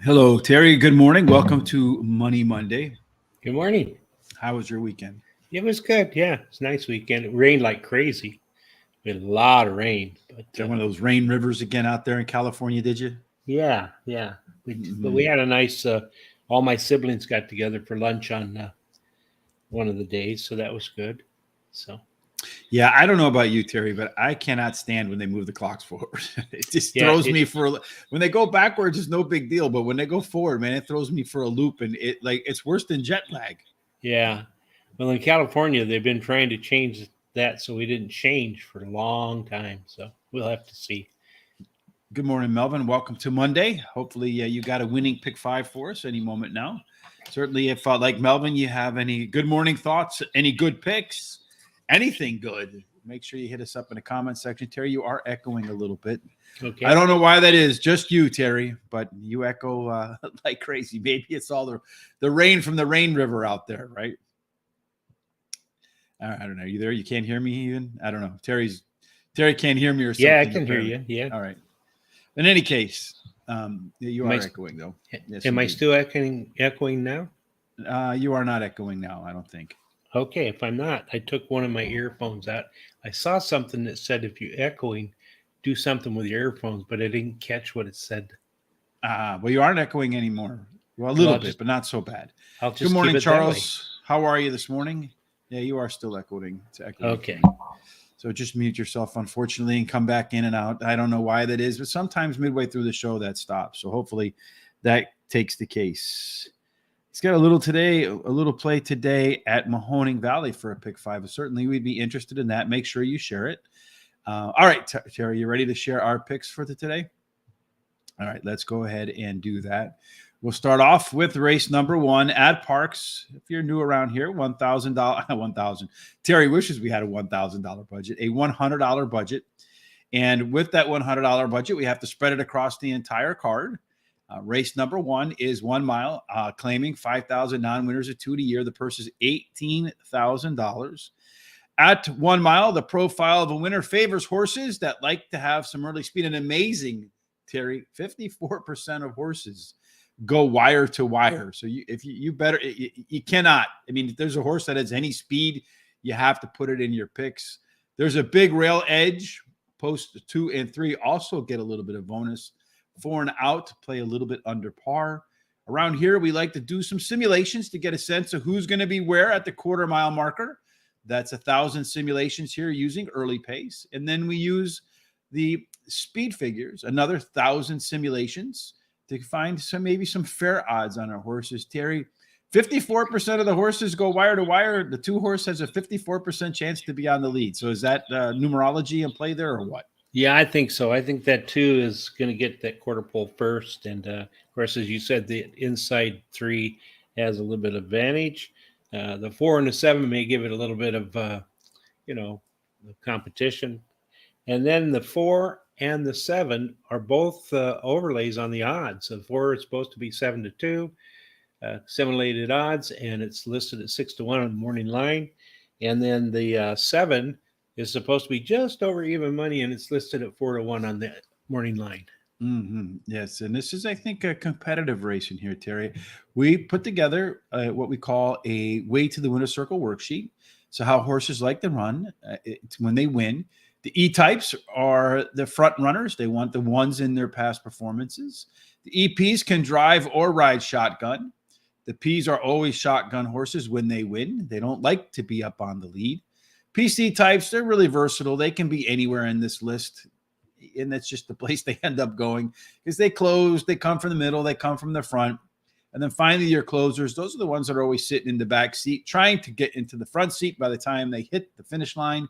Hello, Terry. Good morning. Welcome to Money Monday. Good morning. How was your weekend? It was good. Yeah, it's a nice weekend. It rained like crazy. We had a lot of rain, but Got one of those rain rivers again out there in California, did you? yeah. But we Mhm. had a nice. All my siblings got together for lunch on one of the days, so that was good. So Yeah, I don't know about you, Terry, but I cannot stand when they move the clocks forward. It just yeah, throws me when they go backwards, it's no big deal, but when they go forward, man, it throws me for a loop, and it's worse than jet lag. yeah. Well, in California, they've been trying to change that, so we didn't change for a long time. So we'll have to see. Good morning, Melvin. Welcome to Monday. Hopefully, you got a winning pick five for us any moment now. Certainly, if like Melvin, you have any good morning thoughts, any good picks, anything good, make sure you hit us up in the comment section. Terry, you are echoing a little bit. I Okay. don't know why that is, just you, Terry, but you echo like crazy. Maybe it's all the rain from the rain river out there, right? I don't know. You there? You can't hear me even? I don't know. Terry can't hear me or Yeah, I something, can hear apparently. you. Yeah. All right. In any case, you Am are I echoing, though. Yes, am I indeed. still echoing now? You are not echoing now, I don't think. Okay, if I'm not, I took one of my earphones out. I saw something that said if you're echoing, do something with your earphones, but I didn't catch what it said. Well, you aren't echoing anymore. Well, a Well, little bit, but not so bad. I'll Good just keep morning, it that way. Charles. How are you this morning? Yeah, you are still echoing. It's echoing for Okay. me. So just mute yourself, unfortunately, and come back in and out. I don't know why that is, but sometimes midway through the show that stops. So hopefully that takes the case. He's got a little play today at Mahoning Valley for a pick five. Certainly, we'd be interested in that. Make sure you share it. All right, Terry, you ready to share our picks for today? All right, let's go ahead and do that. We'll start off with race number one at Parx. If you're new around here, $1,000, 1,000. Terry wishes we had a $1,000 budget, a $100 budget. And with that $100 budget, we have to spread it across the entire card. Race number one is 1 mile, claiming 5,000 non-winners of 2 a year. The purse is $18,000. At 1 mile, the profile of a winner favors horses that like to have some early speed. An amazing, Terry, 54% of horses go wire to wire. So if you better, you cannot. I mean, if there's a horse that has any speed, you have to put it in your picks. There's a big rail edge. Post 2 and 3 also get a little bit of bonus. 4 and out play a little bit under par. Around here, we like to do some simulations to get a sense of who's going to be where at the quarter-mile marker. That's 1,000 simulations here using early pace. And then we use the speed figures, another 1,000 simulations to find maybe some fair odds on our horses. Terry, 54% of the horses go wire to wire. The 2 horse has a 54% chance to be on the lead. So is that numerology in play there or what? Yeah, I think so. I think that too is going to get that quarter pole first. And of course, as you said, the inside three has a little bit of advantage. The 4 and the 7 may give it a little bit of, you know, competition. And then the 4 and the 7 are both overlays on the odds. The 4 is supposed to be 7-2, simulated odds, and it's listed at 6-1 on the morning line. And then the 7 is supposed to be just over even money, and it's listed at 4-1 on the morning line. Mm-hmm. Yes, and this is, I think, a competitive race in here, Terry. We put together what we call a way to the winner's circle worksheet. So how horses like to run, it's when they win. The E types are the front runners. They want the ones in their past performances. The EPs can drive or ride shotgun. The Ps are always shotgun horses when they win. They don't like to be up on the lead. PC types, they're really versatile. They can be anywhere in this list. And that's just the place they end up going because they close, they come from the middle, they come from the front. And then finally, your closers, those are the ones that are always sitting in the back seat, trying to get into the front seat by the time they hit the finish line.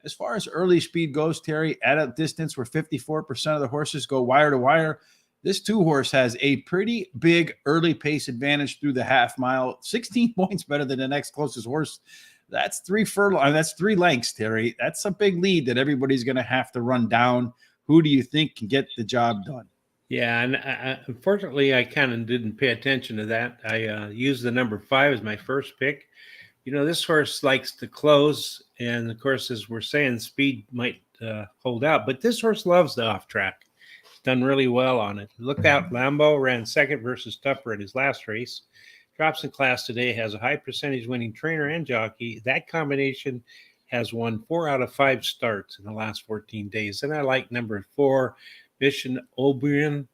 As far as early speed goes, Terry, at a distance where 54% of the horses go wire to wire, this 2 horse has a pretty big early pace advantage through the half mile, 16 points better than the next closest horse. That's 3 furlongs. That's 3 lengths, Terry. That's a big lead that everybody's going to have to run down. Who do you think can get the job done? Yeah, and unfortunately, I kind of didn't pay attention to that. I used the number 5 as my first pick. You know, this horse likes to close, and of course, as we're saying, speed might hold out. But this horse loves the off track. done really well on it. Lookout Lambo ran second versus Tupper at his last race. Drops in class today, has a high percentage winning trainer and jockey. That combination has won 4 out of 5 starts in the last 14 days. And I like number 4, Mission Oberon.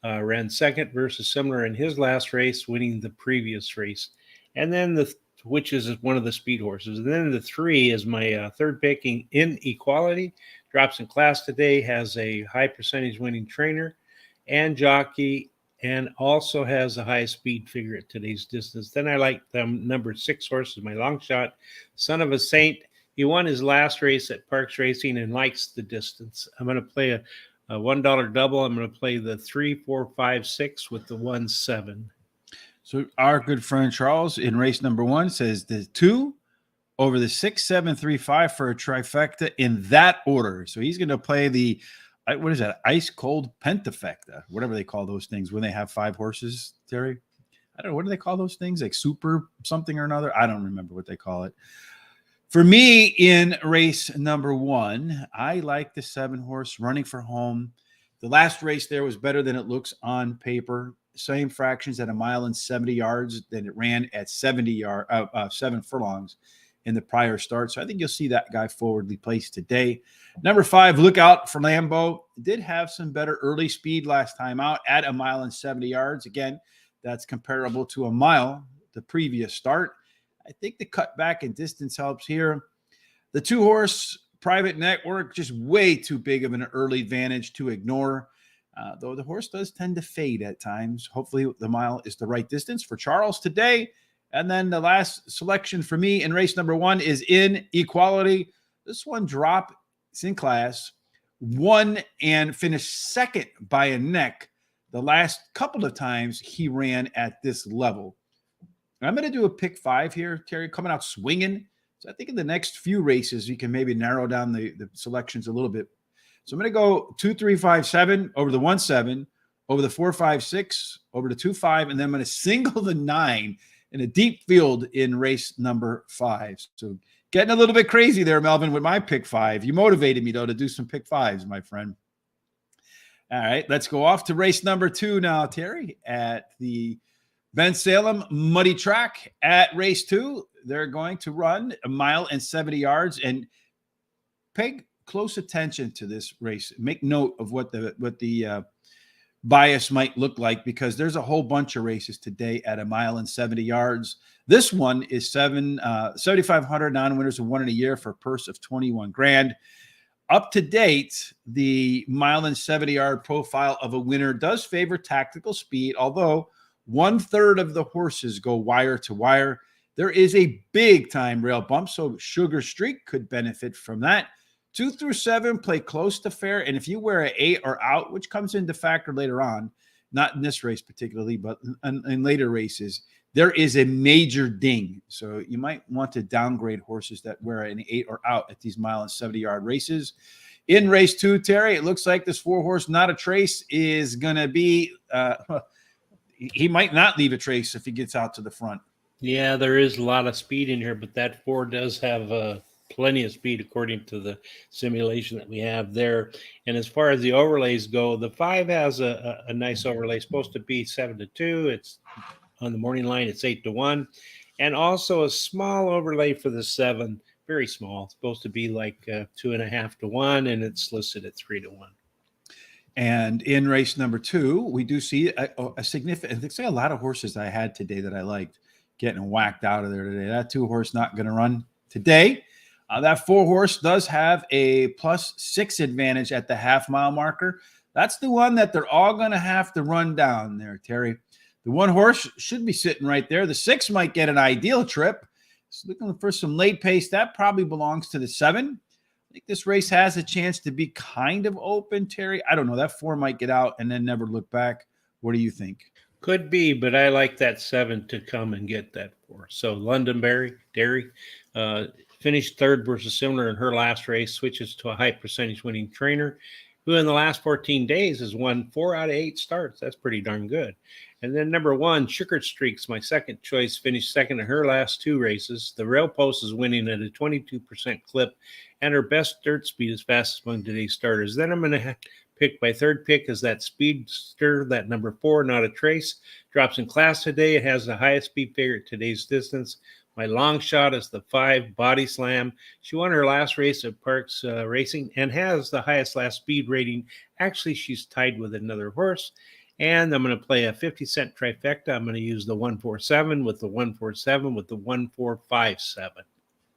Ran second versus similar in his last race, winning the previous race. And then which is one of the speed horses. And then the 3 is my third picking in Equality. Drops in class today, has a high percentage winning trainer and jockey, and also has a high speed figure at today's distance. Then I like number 6 horse is my long shot, Son of a Saint. He won his last race at Parx Racing and likes the distance. I'm going to play a $1 double. I'm going to play the 3, 4, 5, 6 with the 1, 7. So our good friend Charles in race number 1 says the 2 over the 6, 7, 3, 5 for a trifecta in that order. So he's going to play the, what is that? Ice cold pentafecta, whatever they call those things when they have 5 horses, Terry. I don't know. What do they call those things? Like super something or another? I don't remember what they call it. For me, in race number 1, I like the 7 horse running for home. The last race there was better than it looks on paper. Same fractions at 1 mile and 70 yards than it ran at 7 furlongs in the prior start. So I think you'll see that guy forwardly placed today. Number 5, Lookout for Lambo. Did have some better early speed last time out at 1 mile and 70 yards. Again, that's comparable to 1 mile the previous start. I think the cut back in distance helps here. The 2 horse Private Network, just way too big of an early advantage to ignore, though the horse does tend to fade at times. Hopefully the mile is the right distance for Charles today. And then the last selection for me in race number 1 is in Equality. This one dropped in class, won and finished second by a neck the last couple of times he ran at this level. I'm going to do a pick 5 here, Terry, coming out swinging. So I think in the next few races, you can maybe narrow down the selections a little bit. So I'm going to go 2, 3, 5, 7 over the 1, 7, over the 4, 5, 6, over the 2, 5, and then I'm going to single the 9 in a deep field in race number 5. So getting a little bit crazy there, Melvin, with my pick 5. You motivated me, though, to do some pick 5s, my friend. All right, let's go off to race number 2 now, Terry, at the Ben Salem Muddy Track. At race 2, they're going to run 1 mile and 70 yards. And pay close attention to this race. Make note of what the bias might look like, because there's a whole bunch of races today at 1 mile and 70 yards. This one is 7,500 non-winners and 1 in a year for a purse of 21 grand. Up to date, the 1 mile and 70 yard profile of a winner does favor tactical speed, although 1/3 of the horses go wire to wire. There is a big time rail bump, so Sugar Streak could benefit from that. 2 through 7 play close to fair, and if you wear an 8 or out, which comes into factor later on, not in this race particularly, but in later races, there is a major ding. So you might want to downgrade horses that wear an 8 or out at these 1 mile and 70 yard races. In race 2, Terry, it looks like this 4 horse Not a Trace is going to be he might not leave a trace if he gets out to the front. Yeah, there is a lot of speed in here, but that 4 does have plenty of speed according to the simulation that we have there. And as far as the overlays go, the 5 has a nice overlay, supposed to be 7-2. It's on the morning line, it's 8-1. And also a small overlay for the 7, very small. It's supposed to be like 2.5-1, and it's listed at 3-1. And in race number 2, we do see a significant, there's a lot of horses I had today that I liked getting whacked out of there today. That 2 horse not going to run today. That 4 horse does have a +6 advantage at the half-mile marker. That's the one that they're all going to have to run down there, Terry. The 1 horse should be sitting right there. The 6 might get an ideal trip. So looking for some late pace. That probably belongs to the 7. I think this race has a chance to be kind of open, Terry. I don't know. That 4 might get out and then never look back. What do you think? Could be, but I like that 7 to come and get that 4. So Londonderry, finished 3rd versus similar in her last race, switches to a high percentage winning trainer who in the last 14 days has won 4 out of 8 starts. That's pretty darn good. And then number 1, Sugar Streaks, my second choice, finished second in her last 2 races. The rail post is winning at a 22% clip, and her best dirt speed is fastest among today's starters. Then I'm going to picked my third pick is that Speedster, that number 4, Not a Trace. Drops in class today. It has the highest speed figure at today's distance. My long shot is the 5, Body Slam. She won her last race at Parx Racing and has the highest last speed rating. Actually, she's tied with another horse. And I'm going to play a 50-cent trifecta. I'm going to use the 147 with the 147 with the 1457.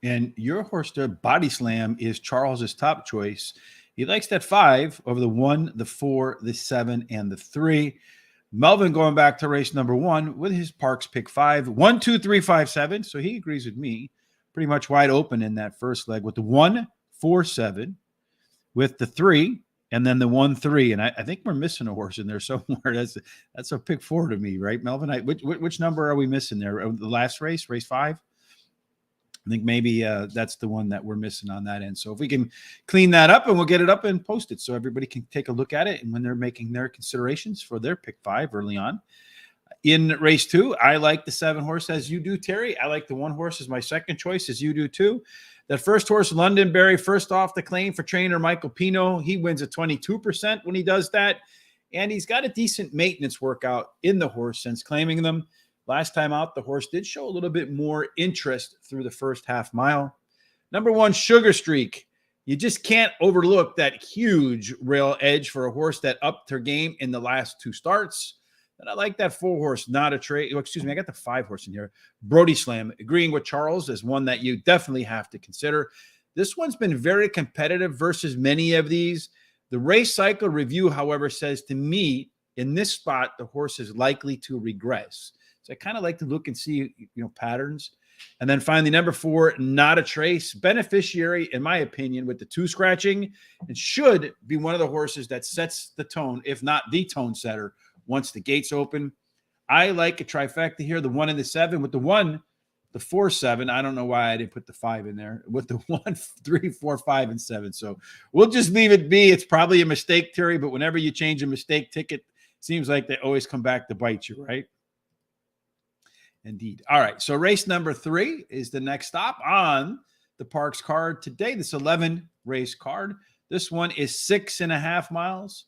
And your horse there, Body Slam, is Charles's top choice. He likes that 5 over the 1, the 4, the 7, and the 3. Melvin going back to race number 1 with his Parx pick 5, 1, 2, 3, 5, 7. So he agrees with me. Pretty much wide open in that first leg with the 1, 4, 7, with the 3, and then the 1, 3. And I think we're missing a horse in there somewhere. That's a pick 4 to me, right, Melvin? Which number are we missing there? The last race 5? I think maybe that's the one that we're missing on that end. So if we can clean that up, and we'll get it up and post it so everybody can take a look at it. And when they're making their considerations for their pick 5 early on. In race 2, I like the 7 horse as you do, Terry. I like the 1 horse as my second choice as you do too. That first horse, Londonberry, first off the claim for trainer Michael Pino. He wins at 22% when he does that. And he's got a decent maintenance workout in the horse since claiming them. Last time out, the horse did show a little bit more interest through the first half mile. Number 1, Sugar Streak. You just can't overlook that huge rail edge for a horse that upped her game in the last 2 starts. And I like that 4 horse, Not a Trace. Oh, excuse me, I got the 5 horse in here. Brody Slam, agreeing with Charles as one that you definitely have to consider. This one's been very competitive versus many of these. The race cycle review, however, says to me, in this spot, the horse is likely to regress. So I kind of like to look and see, patterns. And then finally, number 4, Not a Trace, beneficiary, in my opinion, with the 2 scratching, and should be one of the horses that sets the tone, if not the tone setter, once the gates open. I like a trifecta here, the 1 and the 7 with the 1, the 4, 7. I don't know why I didn't put the 5 in there with the 1, 3, 4, 5, and 7. So we'll just leave it be. It's probably a mistake, Terry, but whenever you change a mistake ticket, it seems like they always come back to bite you, right? Indeed. All right. So race number 3 is the next stop on the Parx card today. This 11 race card. This one is 6.5 miles.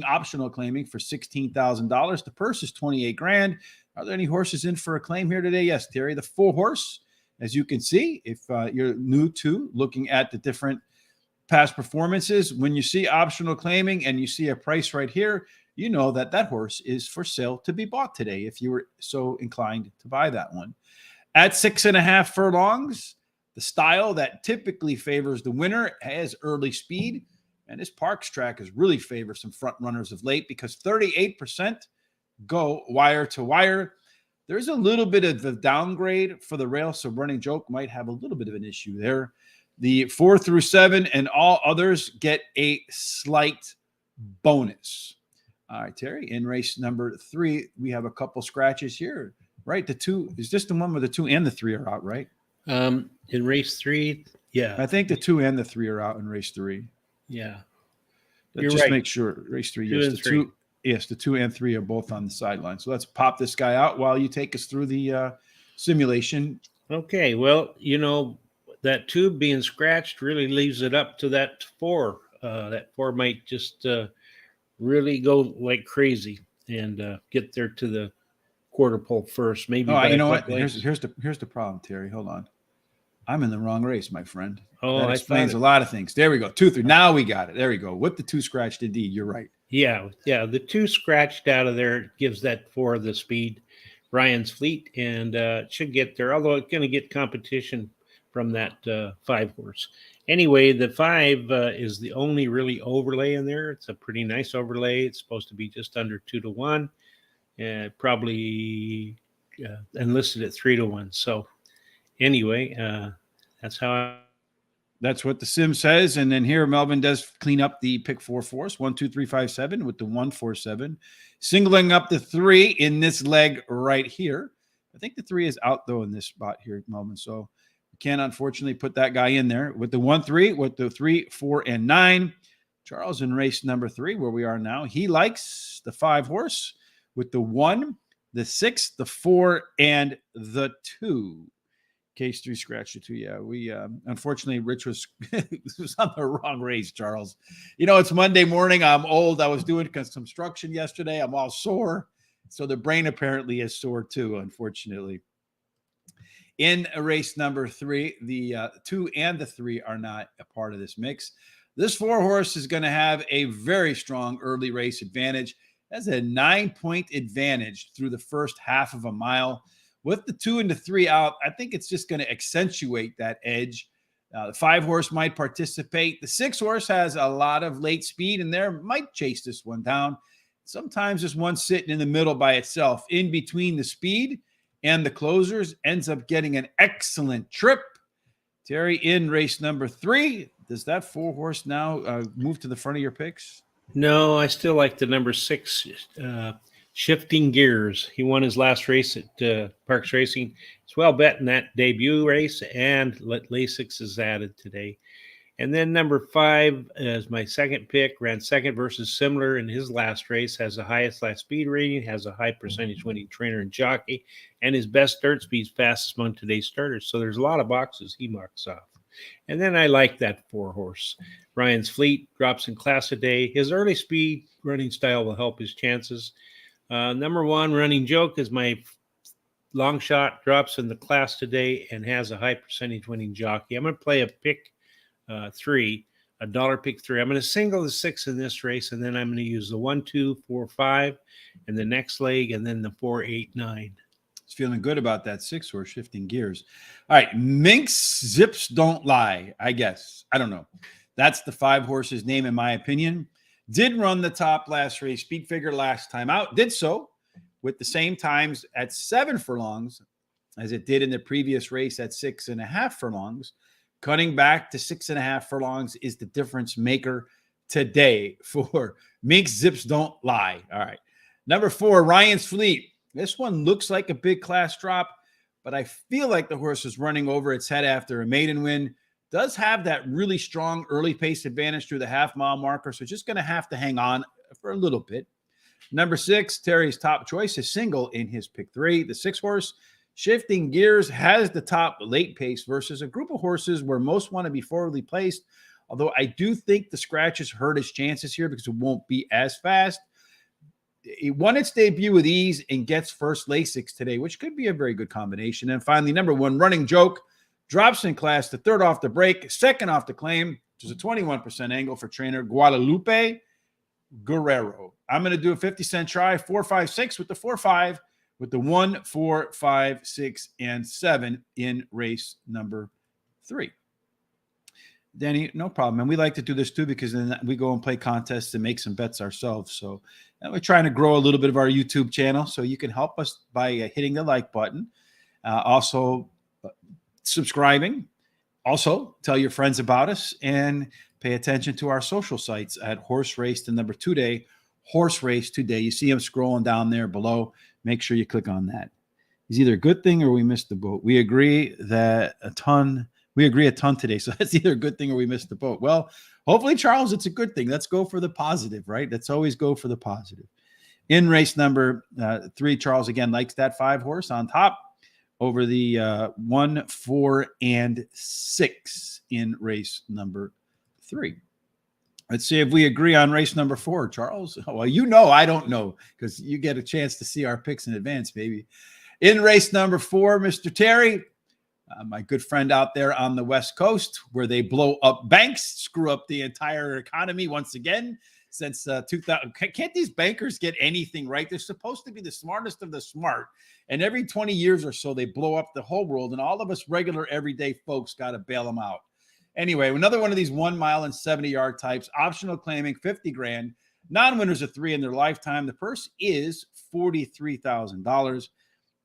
Optional claiming for $16,000. The purse is $28,000. Are there any horses in for a claim here today? Yes, Terry. The 4 horse, as you can see, if you're new to looking at the different past performances, when you see optional claiming and you see a price right here, you know that horse is for sale to be bought today if you were so inclined to buy that one. At 6.5 furlongs, the style that typically favors the winner has early speed. And this Parx track has really favored some front runners of late because 38% go wire to wire. There's a little bit of the downgrade for the rail, so Running Joke might have a little bit of an issue there. The 4 through 7 and all others get a slight bonus. All right, Terry, in race number 3, we have a couple scratches here, right? The 2, is this the one where the 2 and the 3 are out, right? In race 3, yeah. I think the 2 and the 3 are out in race 3. Yeah. Let's just make sure. Race 3, yes. The 2 and 3 are both on the sideline. So let's pop this guy out while you take us through the simulation. Okay. Well, that 2 being scratched really leaves it up to that 4. That 4 might just really go like crazy and get there to the quarter pole first. Maybe. Oh, you know what? Here's the problem, Terry. Hold on. I'm in the wrong race, my friend. Oh, that explains a lot of things. There we go. 2, 3. Now we got it. There we go. With the 2 scratched, indeed. You're right. Yeah. The 2 scratched out of there gives that 4 the speed. Ryan's Fleet, and it should get there, although it's going to get competition from that 5 horse. Anyway, the 5 is the only really overlay in there. It's a pretty nice overlay. It's supposed to be just under 2 to 1, and probably enlisted at 3 to 1. So anyway, that's what the sim says. And then here Melvin does clean up the pick 4 force, 1, 2, 3, 5, 7 with the 1, 4, 7, singling up the 3 in this leg right here. I think the 3 is out though in this spot here, Melvin. So we can't unfortunately put that guy in there with the 1, 3, with the 3, 4, and 9. Charles in race number 3, where we are now, he likes the 5 horse with the 1, the 6, the 4, and the 2. Case 3 scratched it too. Yeah, we unfortunately Rich was was on the wrong race, Charles. It's Monday morning. I'm old. I was doing construction yesterday. I'm all sore, so the brain apparently is sore too. Unfortunately, in race number 3, the 2 and the 3 are not a part of this mix. This 4 horse is going to have a very strong early race advantage. That's a 9-point advantage through the first half of a mile. With the 2 and the 3 out, I think it's just going to accentuate that edge. The 5 horse might participate. The 6 horse has a lot of late speed and there might chase this one down. Sometimes this one sitting in the middle by itself, in between the speed and the closers, ends up getting an excellent trip. Terry, in race number 3, does that 4 horse now move to the front of your picks? No, I still like the number 6, Shifting Gears. He won his last race at Parx Racing. It's well bet in that debut race, and Lasix is added today. And then number 5 is my second pick, ran second versus similar in his last race, has the highest last speed rating, has a high percentage winning trainer and jockey, and his best start speed, fastest among today's starters. So there's a lot of boxes he marks off. And then I like that 4 horse. Ryan's Fleet drops in class today. His early speed running style will help his chances. Number 1, Running Joke, is my long shot, drops in the class today and has a high percentage winning jockey. I'm going to play a pick 3, a dollar pick 3. I'm going to single the 6 in this race, and then I'm going to use the 1, 2, 4, 5 in the next leg, and then the 4, 8, 9. It's feeling good about that 6 horse, Shifting Gears. All right, Minx Zips Don't Lie, I guess. I don't know. That's the 5 horse's name, in my opinion. Did run the top last race, speed figure last time out. Did so with the same times at 7 furlongs as it did in the previous race at 6.5 furlongs. Cutting back to 6.5 furlongs is the difference maker today for Minx Zips Don't Lie. All right. Number 4, Ryan's Fleet. This one looks like a big class drop, but I feel like the horse is running over its head after a maiden win. Does have that really strong early pace advantage through the half-mile marker, so just going to have to hang on for a little bit. Number 6, Terry's top choice, is single in his pick 3. The 6 horse, Shifting Gears, has the top late pace versus a group of horses where most want to be forwardly placed, although I do think the scratches hurt his chances here because it won't be as fast. It won its debut with ease and gets first Lasix today, which could be a very good combination. And finally, number 1, Running Joke, drops in class to 3rd off the break, 2nd off the claim, which is a 21% angle for trainer Guadalupe Guerrero. I'm going to do a 50-cent try, 4, 5, 6 with the 4, 5, with the 1, 4, 5, 6, and 7 in race number 3. Danny, no problem. And we like to do this too because then we go and play contests and make some bets ourselves. So we're trying to grow a little bit of our YouTube channel. So you can help us by hitting the like button. Also, subscribing. Also, tell your friends about us and pay attention to our social sites at Horse Race, the number 2 day, Horse Race Today. You see them scrolling down there below. Make sure you click on that. It's either a good thing or we missed the boat. We agree a ton today. So that's either a good thing or we missed the boat. Well, hopefully, Charles, it's a good thing. Let's go for the positive, right? Let's always go for the positive. In race number 3, Charles again likes that 5 horse on top over the 1, 4, and 6 in race number 3. Let's see if we agree on race number 4, Charles. Well, I don't know because you get a chance to see our picks in advance, baby. In race number 4, Mr. Terry, my good friend out there on the West Coast, where they blow up banks, screw up the entire economy once again. Since 2000, can't these bankers get anything right? They're supposed to be the smartest of the smart. And every 20 years or so, they blow up the whole world. And all of us regular, everyday folks got to bail them out. Anyway, another one of these 1 mile and 70-yard types, optional claiming, 50 grand, non-winners of 3 in their lifetime. The purse is $43,000.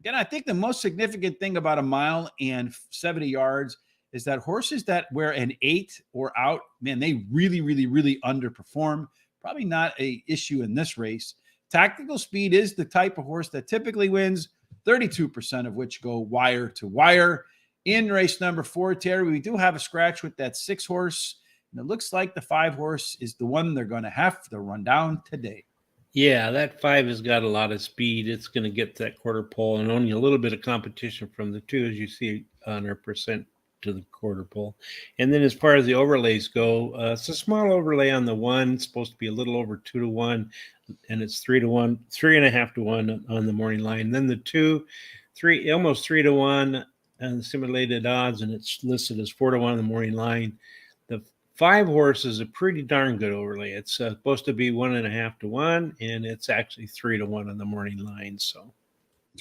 Again, I think the most significant thing about a mile and 70 yards is that horses that wear an 8 or out, man, they really, really, really underperform. Probably not an issue in this race. Tactical speed is the type of horse that typically wins, 32% of which go wire to wire. In race number 4, Terry, we do have a scratch with that 6 horse. And it looks like the 5 horse is the one they're going to have to run down today. Yeah, that 5 has got a lot of speed. It's going to get that quarter pole and only a little bit of competition from the 2, as you see on our percent to the quarter pole. And then as far as the overlays go, it's a small overlay on the 1. It's supposed to be a little over 2-1, and it's 3-1, 3.5-1 on the morning line. And then the 2, 3, almost 3-1 on the simulated odds, and it's listed as 4-1 on the morning line. The 5 horse is a pretty darn good overlay. It's supposed to be 1.5-1, and it's actually 3-1 on the morning line. So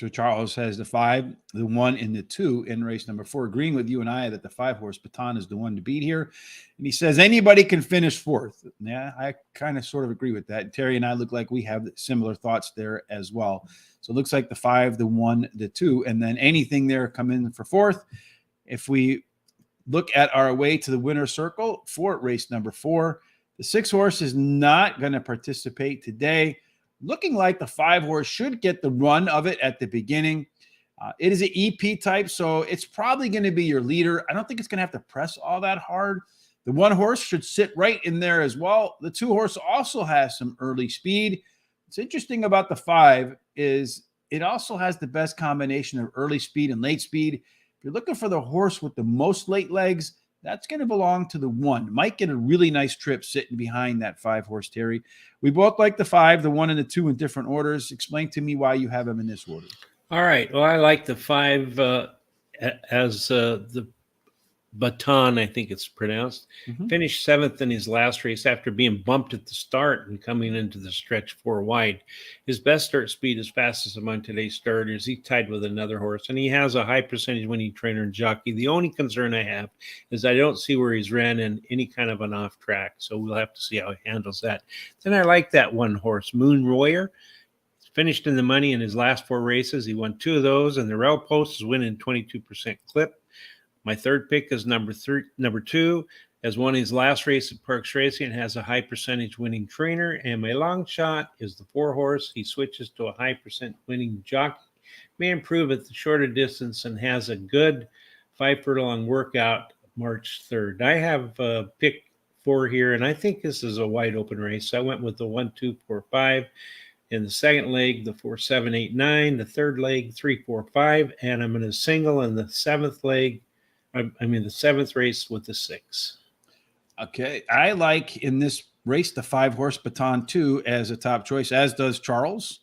Charles has the 5, the 1, and the 2 in race number 4, agreeing with you and I that the 5-horse Baton is the one to beat here. And he says anybody can finish 4th. Yeah, I kind of sort of agree with that. Terry and I look like we have similar thoughts there as well. So it looks like the 5, the 1, the 2, and then anything there come in for 4th. If we look at our way to the winner's circle for race number 4, the 6 horse is not going to participate today. Looking like the 5 horse should get the run of it at the beginning. It is an EP type, so it's probably going to be your leader. I don't think it's going to have to press all that hard. The 1 horse should sit right in there as well. The 2 horse also has some early speed. What's interesting about the 5 is it also has the best combination of early speed and late speed. If you're looking for the horse with the most late legs, that's going to belong to the 1. Might get a really nice trip sitting behind that 5 horse, Terry. We both like the 5, the 1, and the 2 in different orders. Explain to me why you have them in this order. All right. Well, I like the 5 as the Baton, I think it's pronounced. Finished 7th in his last race after being bumped at the start and coming into the stretch 4 wide. His best start speed is fastest among today's starters. He tied with another horse, and he has a high percentage winning trainer and jockey. The only concern I have is I don't see where he's ran in any kind of an off track, so we'll have to see how he handles that. Then I like that 1 horse, Moon Warrior. Finished in the money in his last 4 races. He won 2 of those, and the rail post is winning 22% clip. My third pick is number 2, has won his last race at Parx Racing and has a high percentage winning trainer. And my long shot is the 4 horse. He switches to a high percent winning jockey, may improve at the shorter distance, and has a good 5 furlong workout March 3rd. I have pick 4 here, and I think this is a wide open race. I went with the 1, 2, 4, 5. In the second leg, the 4, 7, 8, 9. The third leg, 3, 4, 5. And I'm going to single in the 7th leg. The 7th race with the 6. Okay. I like in this race the 5 horse Baton 2 as a top choice, as does Charles.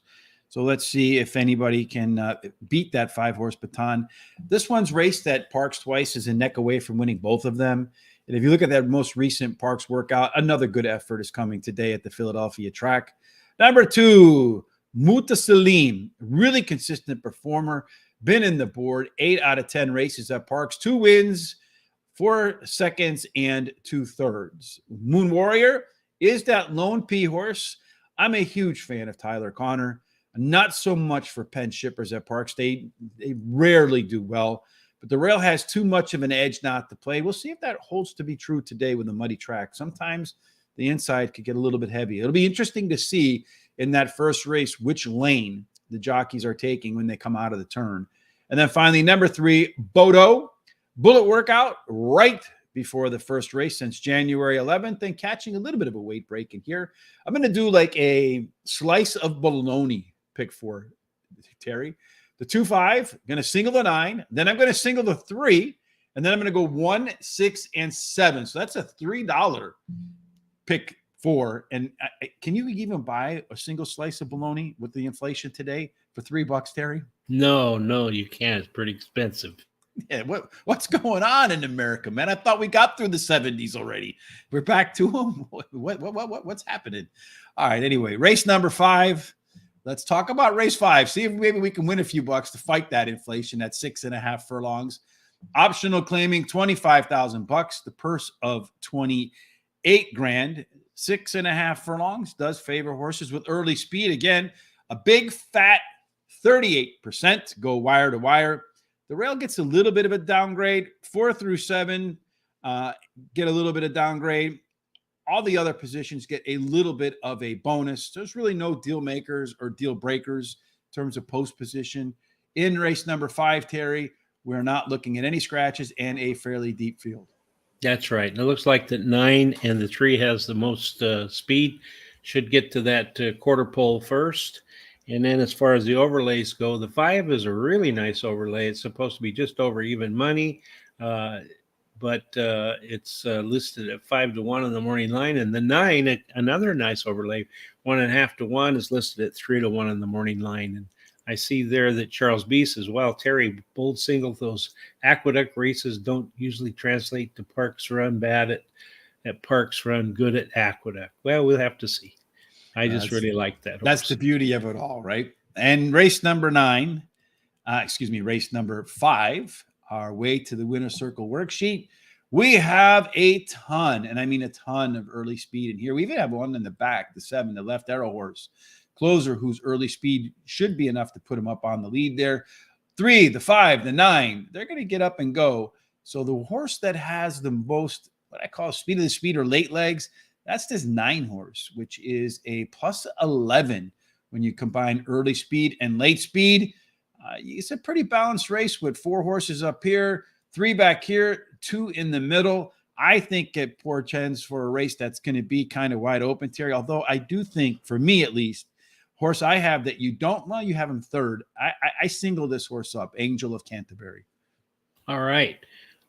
So let's see if anybody can beat that 5 horse Baton. This one's raced at Parx twice, is a neck away from winning both of them. And if you look at that most recent Parx workout, another good effort is coming today at the Philadelphia track. Number 2, Muta Salim, really consistent performer. Been in the board 8 out of 10 races at Parx, 2 wins, 4 seconds, and 2/3. Moon Warrior is that lone P horse. I'm a huge fan of Tyler Connor. Not so much for Penn Shippers at Parx. They rarely do well, but the rail has too much of an edge not to play. We'll see if that holds to be true today with a muddy track. Sometimes the inside could get a little bit heavy. It'll be interesting to see in that first race which lane the jockeys are taking when they come out of the turn. And then finally, number 3, Bodo. Bullet workout right before the first race since January 11th, and catching a little bit of a weight break in here. I'm going to do like a slice of bologna pick 4, Terry. The 2, 5, going to single the 9. Then I'm going to single the 3. And then I'm going to go 1, 6, and 7. So that's a $3 pick 4. And can you even buy a single slice of bologna with the inflation today for $3, Terry? No, you can't. It's pretty expensive. Yeah, what's going on in America, man? I thought we got through the 70s already. We're back to them. What's happening? All right. Anyway, race number 5. Let's talk about race 5. See if maybe we can win a few bucks to fight that inflation at 6.5 furlongs. Optional claiming $25,000. The purse of $28,000. 6.5 furlongs does favor horses with early speed. Again, a big fat 38% go wire to wire. The rail gets a little bit of a downgrade. 4 through 7 get a little bit of downgrade. All the other positions get a little bit of a bonus. There's really no deal makers or deal breakers in terms of post position. In race number 5, Terry, we're not looking at any scratches and a fairly deep field. That's right. And it looks like that 9 and the 3 has the most speed. Should get to that quarter pole first. And then as far as the overlays go, the 5 is a really nice overlay. It's supposed to be just over even money, uh, but it's listed at 5-1 on the morning line. And the 9, another nice overlay, 1.5-1, is listed at 3-1 on the morning line. And I see there that Charles Beast as well. Terry, bold single. Those aqueduct races don't usually translate to Parx Run bad at Parx Run, good at aqueduct. Well, we'll have to see. I just really like that horse. That's the beauty of it all, right? And race number 5, our way to the winner's circle worksheet. We have a ton, and I mean a ton of early speed in here. We even have one in the back, the 7, the left arrow horse, Closer, whose early speed should be enough to put him up on the lead there. 3, the 5, the 9, they're going to get up and go. So the horse that has the most, what I call speed of the speed or late legs, that's this 9 horse, which is a plus 11 when you combine early speed and late speed. It's a pretty balanced race with 4 horses up here, 3 back here, 2 in the middle. I think it portends for a race that's going to be kind of wide open, Terry, although I do think, for me at least, horse I have that you don't, well, you have him third. I single this horse up, Angel of Canterbury. All right.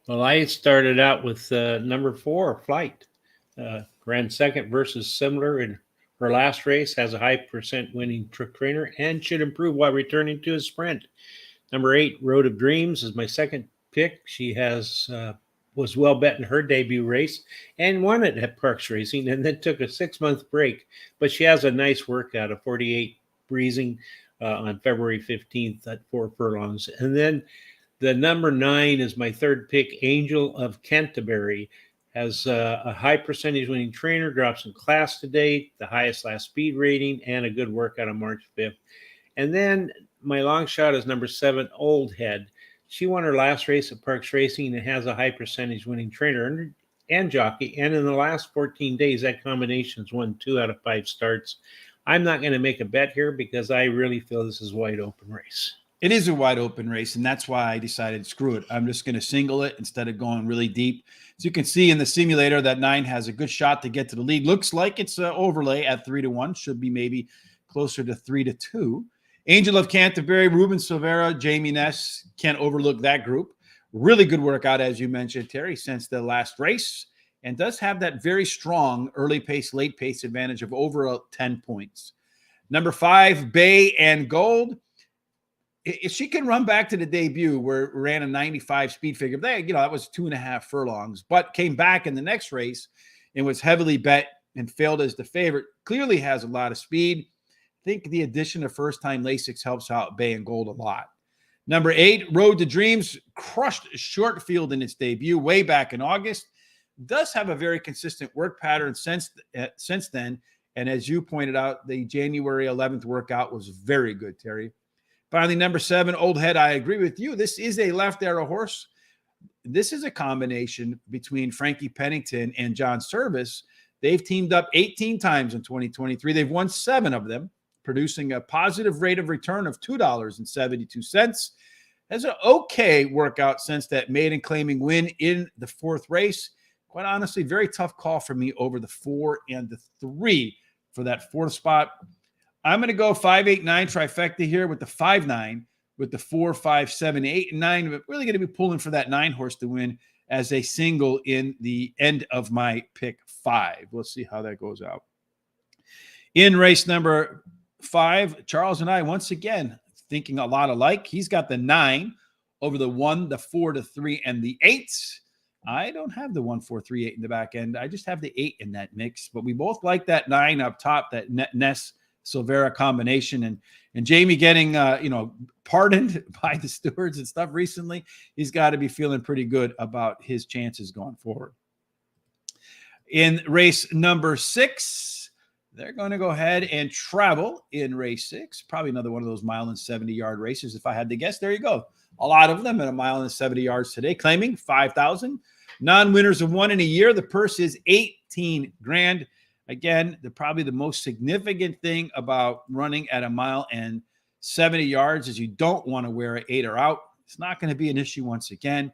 Well, I started out with number 4, Flight. Ran second versus similar in her last race, has a high percent winning trainer, and should improve while returning to a sprint. Number 8, Road of Dreams, is my second pick. She has was well bet in her debut race and won it at Parx Racing, and then took a 6-month break. But she has a nice workout of 48 breezing on February 15th at 4 furlongs. And then the number 9 is my third pick, Angel of Canterbury. Has a high percentage winning trainer, drops in class today, the highest last speed rating, and a good workout on March 5th. And then my long shot is number 7, Old Head. She won her last race at Parx Racing and has a high percentage winning trainer and jockey. And in the last 14 days, that combination's won 2 out of 5 starts. I'm not going to make a bet here because I really feel this is a wide open race. It is a wide open race, and that's why I decided, screw it. I'm just going to single it instead of going really deep. As you can see in the simulator, that 9 has a good shot to get to the lead. Looks like it's an overlay at 3-1. Should be maybe closer to 3-2. Angel of Canterbury, Ruben Silvera, Jamie Ness. Can't overlook that group. Really good workout, as you mentioned, Terry, since the last race, and does have that very strong early pace, late pace advantage of over 10 points. Number 5, Bay and Gold. If she can run back to the debut where it ran a 95 speed figure, that was 2.5 furlongs, but came back in the next race and was heavily bet and failed as the favorite, clearly has a lot of speed. I think the addition of first-time Lasix helps out Bay and Gold a lot. Number 8, Road to Dreams, crushed short field in its debut way back in August. Does have a very consistent work pattern since then. And as you pointed out, the January 11th workout was very good, Terry. Finally, number 7, Old Head. I agree with you. This is a left arrow horse. This is a combination between Frankie Pennington and John Service. They've teamed up 18 times in 2023. They've won 7 of them, producing a positive rate of return of $2.72. Has an okay workout since that maiden claiming win in the 4th race. Quite honestly, very tough call for me over the 4 and the 3 for that 4th spot. I'm going to go 5, 8, 9 trifecta here with the 5, 9, with the 4, 5, 7, 8, and 9. But really going to be pulling for that 9 horse to win as a single in the end of my pick 5. We'll see how that goes out. In race number 5, Charles and I, once again, thinking a lot alike. He's got the 9 over the 1, the 4, the 3, and the 8. I don't have the 1, 4, 3, 8 in the back end. I just have the 8 in that mix. But we both like that 9 up top, that Ness Silvera combination, and Jamie getting pardoned by the stewards and stuff recently. He's got to be feeling pretty good about his chances going forward. In race number 6, they're going to go ahead and travel in race 6. Probably another one of those 1.70-yard races. If I had to guess, there you go. A lot of them at 1.70 yards today, claiming 5,000. Non-winners have won in a year. The purse is $18,000. Again, probably the most significant thing about running at 1.70 yards is you don't want to wear an 8 or out. It's not going to be an issue once again.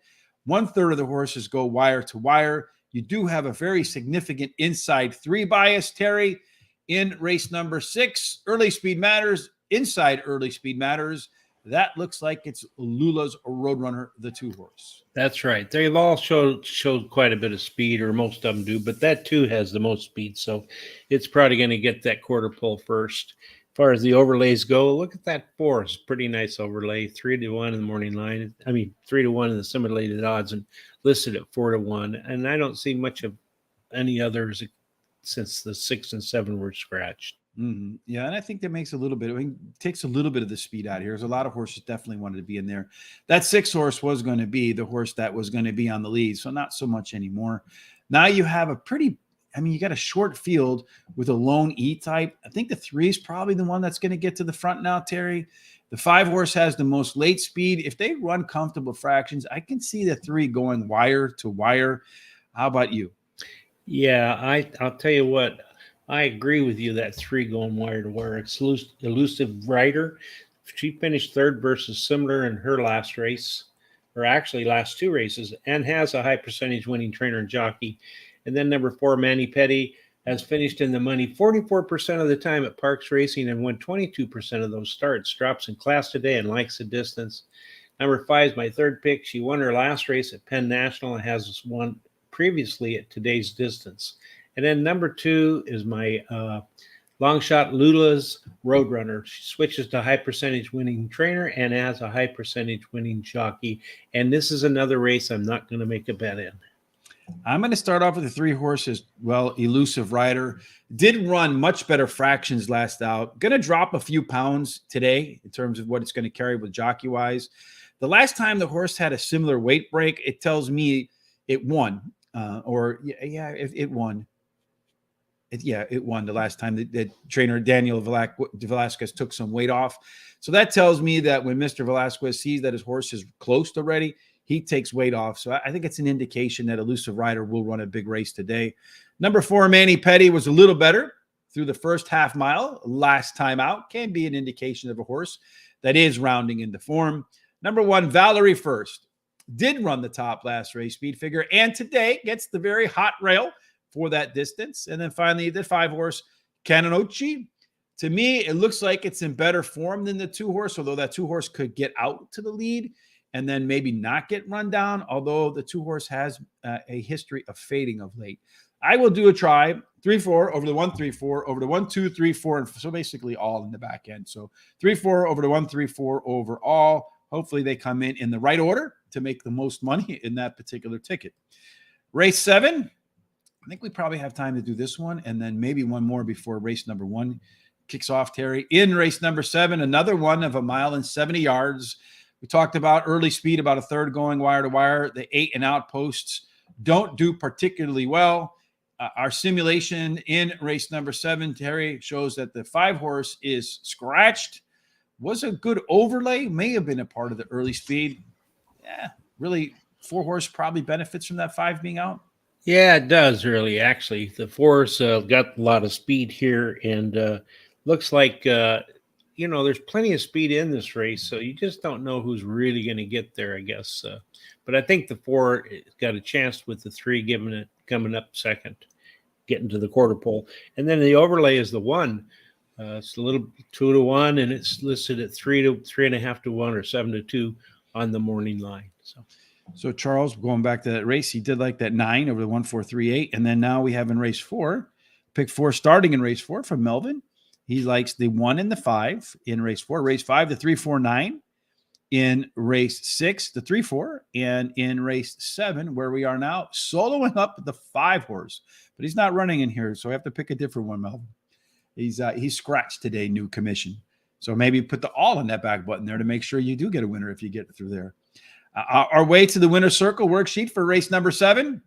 1/3 of the horses go wire to wire. You do have a very significant inside 3 bias, Terry. In race number 6, early speed matters. inside early speed matters, that looks like it's Lula's Roadrunner, the 2-horse. That's right. They've all showed quite a bit of speed, or most of them do, but that too has the most speed, so it's probably going to get that quarter pole first. As far as the overlays go, look at that 4. It's a pretty nice overlay. 3-1 in the morning line. 3-1 in the simulated odds, and listed at 4-1. And I don't see much of any others since the 6 and 7 were scratched. Mm-hmm. Yeah, and I think that makes a little bit. Takes a little bit of the speed out here. There's a lot of horses definitely wanted to be in there. That 6-horse was going to be the horse that was going to be on the lead, so not so much anymore. Now you have a pretty. You got a short field with a lone E-type. I think the 3 is probably the one that's going to get to the front now, Terry. The 5-horse has the most late speed. If they run comfortable fractions, I can see the 3 going wire to wire. How about you? Yeah, I'll tell you what. I agree with you that 3 going wire to wire. It's Elusive Rider. She finished 3rd versus similar in her last race, or actually last 2 races, and has a high percentage winning trainer and jockey. And then number 4, Manny Petty, has finished in the money 44% of the time at Parx Racing and won 22% of those starts. Drops in class today and likes the distance. Number 5 is my 3rd pick. She won her last race at Penn National and has won previously at today's distance. And then number 2 is my long shot Lula's Roadrunner. She switches to high percentage winning trainer and has a high percentage winning jockey. And this is another race I'm not going to make a bet in. I'm going to start off with the 3 horses. Well, Elusive Rider did run much better fractions last out. Going to drop a few pounds today in terms of what it's going to carry with jockey wise. The last time the horse had a similar weight break, it tells me it won. It won. It won the last time that trainer Daniel Velasquez took some weight off. So that tells me that when Mr. Velasquez sees that his horse is close already, he takes weight off. So I think it's an indication that Elusive Rider will run a big race today. Number 4, Manny Petty, was a little better through the first half mile last time out. Can be an indication of a horse that is rounding into form. Number 1, Valerie First, did run the top last race speed figure, and today gets the very hot rail for that distance. And then finally, the 5-horse, Canonocci. To me, it looks like it's in better form than the 2-horse, although that 2-horse could get out to the lead and then maybe not get run down, although the 2-horse has a history of fading of late. I will do a try, 3-4 over the 1-3-4, over the 1-2-3-4, and so basically all in the back end. So 3-4 over the 1-3-4 overall. Hopefully they come in the right order to make the most money in that particular ticket. Race 7, I think we probably have time to do this one and then maybe one more before race number 1 kicks off, Terry. In race number 7, another one of 1 mile and 70 yards. We talked about early speed, about a third going wire to wire. The 8 and out posts don't do particularly well. Our simulation in race number 7, Terry, shows that the 5-horse is scratched. Was a good overlay, may have been a part of the early speed. Yeah, really, 4-horse probably benefits from that 5 being out. Yeah, it does really. Actually, the 4's got a lot of speed here, and looks like there's plenty of speed in this race. So you just don't know who's really going to get there, I guess. But I think the 4 got a chance with the 3 coming up second, getting to the quarter pole, and then the overlay is the 1. It's a little 2-1, and it's listed at 3.5 to 1 or 7 to 2 on the morning line. So Charles, going back to that race, he did like that 9 over the 1-4-3-8. And then now we have in race 4, pick 4 starting in race 4 from Melvin. He likes the 1 and the 5 in race 4. Race 5, the 3-4-9. In race 6, the 3-4. And in race 7, where we are now, soloing up the 5-horse. But he's not running in here, so I have to pick a different one, Melvin. He's scratched today, new commission. So maybe put the all on that back button there to make sure you do get a winner if you get through there. Our way to the winner's circle worksheet for race number 7.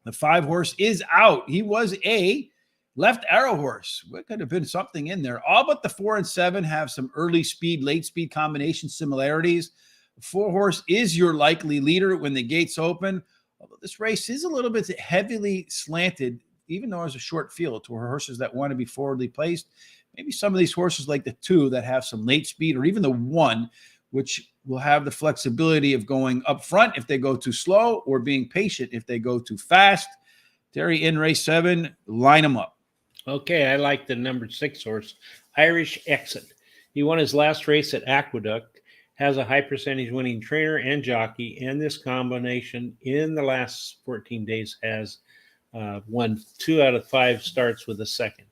The 5-horse is out. He was a left arrow horse. What could have been something in there? All but the 4 and 7 have some early speed, late speed combination similarities. The 4-horse is your likely leader when the gates open. Although this race is a little bit heavily slanted, even though it's a short field, to horses that want to be forwardly placed. Maybe some of these horses like the 2 that have some late speed, or even the 1, which will have the flexibility of going up front if they go too slow, or being patient if they go too fast. Terry, in race 7, line them up. Okay, I like the number 6 horse, Irish Exit. He won his last race at Aqueduct, has a high percentage winning trainer and jockey, and this combination in the last 14 days has won 2 out of 5 starts with a second.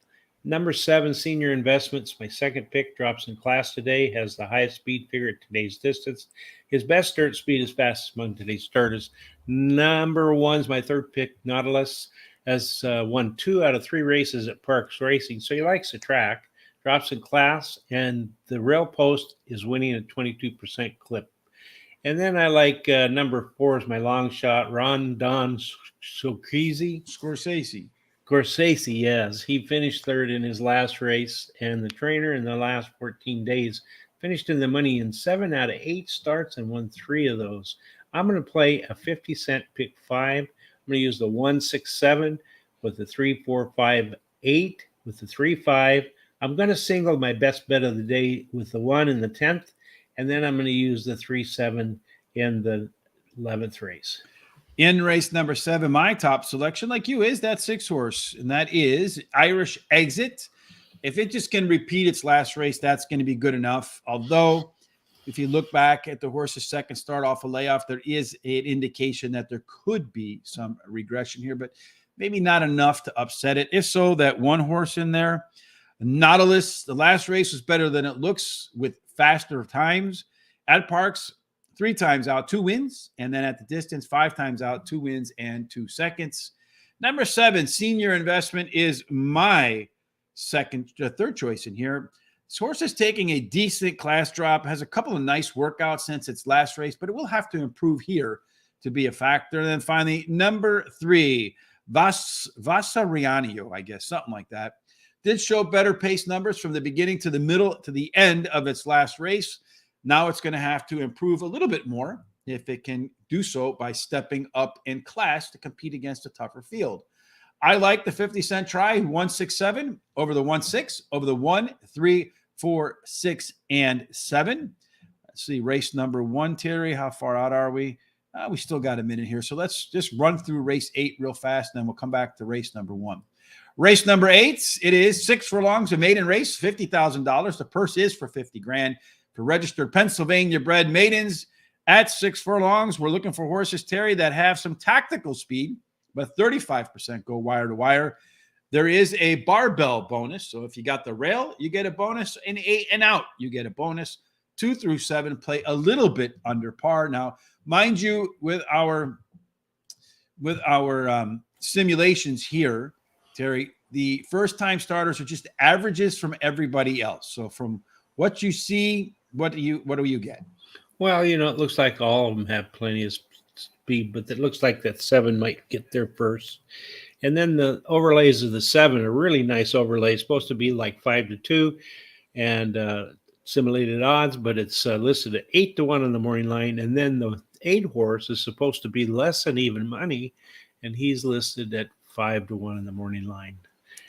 Number 7, Senior Investments, my second pick, drops in class today, has the highest speed figure at today's distance. His best start speed is fastest among today's starters. Number 1's my third pick, Nautilus, has won 2 out of 3 races at Parx Racing, so he likes the track. Drops in class, and the rail post is winning at 22% clip. And then I like number 4 is my long shot, Ron Don Scorsese. Scorsese, yes. He finished third in his last race, and the trainer in the last 14 days finished in the money in 7 out of 8 starts and won 3 of those. I'm going to play a 50-cent pick 5. I'm going to use the 1-6-7 with the 3-4-5-8 with the 3-5. I'm going to single my best bet of the day with the 1 in the 10th, and then I'm going to use the 3-7 in the 11th race. In race number 7, my top selection, like you, is that 6 horse, and that is Irish Exit. If it just can repeat its last race, that's going to be good enough. Although, if you look back at the horse's second start off a layoff, there is an indication that there could be some regression here, but maybe not enough to upset it. If so, that 1 horse in there, Nautilus, the last race was better than it looks with faster times. At Parx, 3 times out, 2 wins. And then at the distance, 5 times out, 2 wins and 2 seconds. Number 7, Senior Investment, is my third choice in here. This horse is taking a decent class drop, has a couple of nice workouts since its last race, but it will have to improve here to be a factor. And then finally, number 3, Vasariano, I guess, something like that. Did show better pace numbers from the beginning to the middle to the end of its last race. Now it's going to have to improve a little bit more if it can do so by stepping up in class to compete against a tougher field. I like the 50-cent try, 1-6-7 over the 1-6, over the 1, 3, 4, 6, and 7. Let's see, race number 1, Terry. How far out are we? We still got a minute here. So let's just run through race 8 real fast, and then we'll come back to race number 1. Race number 8, it is 6 furlongs, a maiden race, $50,000. The purse is for $50,000 for registered Pennsylvania bred maidens. At 6 furlongs, we're looking for horses, Terry, that have some tactical speed, but 35% go wire to wire. There is a barbell bonus. So if you got the rail, you get a bonus, and 8 and out, you get a bonus. 2 through 7 play a little bit under par. Now, mind you, with our simulations here, Terry, the first-time starters are just averages from everybody else. So from what you see, what do you get? Well, it looks like all of them have plenty of speed, but it looks like that 7 might get there first. And then the overlays of the 7 are really nice overlays, supposed to be like 5-2 and simulated odds, but it's listed at 8-1 on the morning line. And then the 8 horse is supposed to be less than even money, and he's listed at 5-1 in the morning line.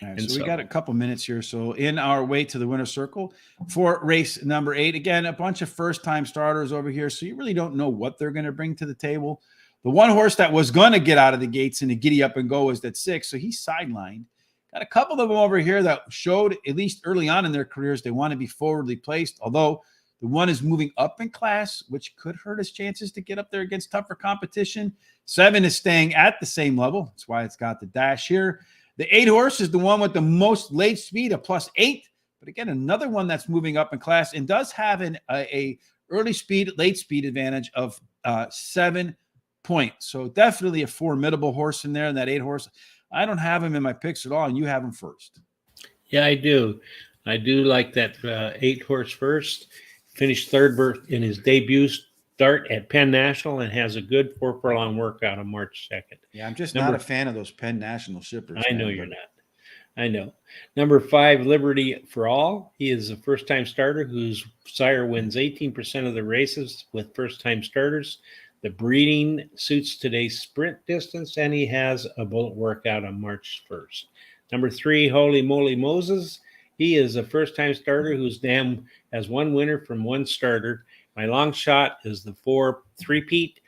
All right, so we got a couple minutes here. So in our way to the winner's circle for race number 8, again, a bunch of first-time starters over here. So you really don't know what they're going to bring to the table. The 1 horse that was going to get out of the gates and to giddy up and go is that 6. So he's sidelined. Got a couple of them over here that showed, at least early on in their careers, they want to be forwardly placed. Although the 1 is moving up in class, which could hurt his chances to get up there against tougher competition. 7 is staying at the same level. That's why it's got the dash here. The 8 horse is the one with the most late speed, a +8. But again, another one that's moving up in class and does have a early speed, late speed advantage of 7 points. So definitely a formidable horse in there. And that 8 horse, I don't have him in my picks at all, and you have him first. Yeah, I do. I do like that 8 horse first. Finished third in his debut start at Penn National and has a good 4 furlong workout on March 2nd. Yeah, I'm just not a fan of those Penn National shippers. I know you're not. I know. Number 5, Liberty for All. He is a first-time starter whose sire wins 18% of the races with first-time starters. The breeding suits today's sprint distance, and he has a bullet workout on March 1st. Number 3, Holy Moly Moses. He is a first-time starter whose dam has 1 winner from 1 starter. My long shot is the 4 3-peat.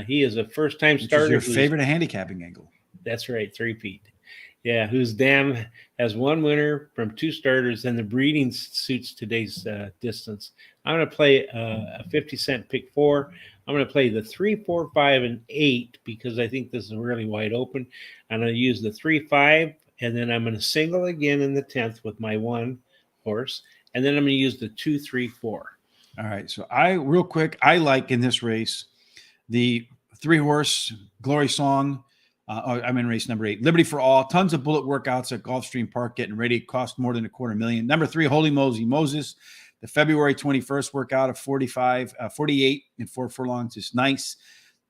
He is a first-time starter. Which is your favorite handicapping angle. That's right, 3-peat. Yeah, whose dam has one winner from two starters, and the breeding suits today's distance. I'm going to play a 50-cent pick four. I'm going to play the 3, 4, 5, and 8 because I think this is really wide open. I'm going to use the 3, 5, and then I'm going to single again in the 10th with my one horse, and then I'm going to use the 2, 3, 4. All right. So real quick, I like in this race the 3-horse Glory Song. I'm in race number 8, Liberty for All. Tons of bullet workouts at Gulfstream Park getting ready. It cost more than $250,000. Number 3, Holy Mosey Moses. The February 21st workout of 48 and 4 furlongs is nice.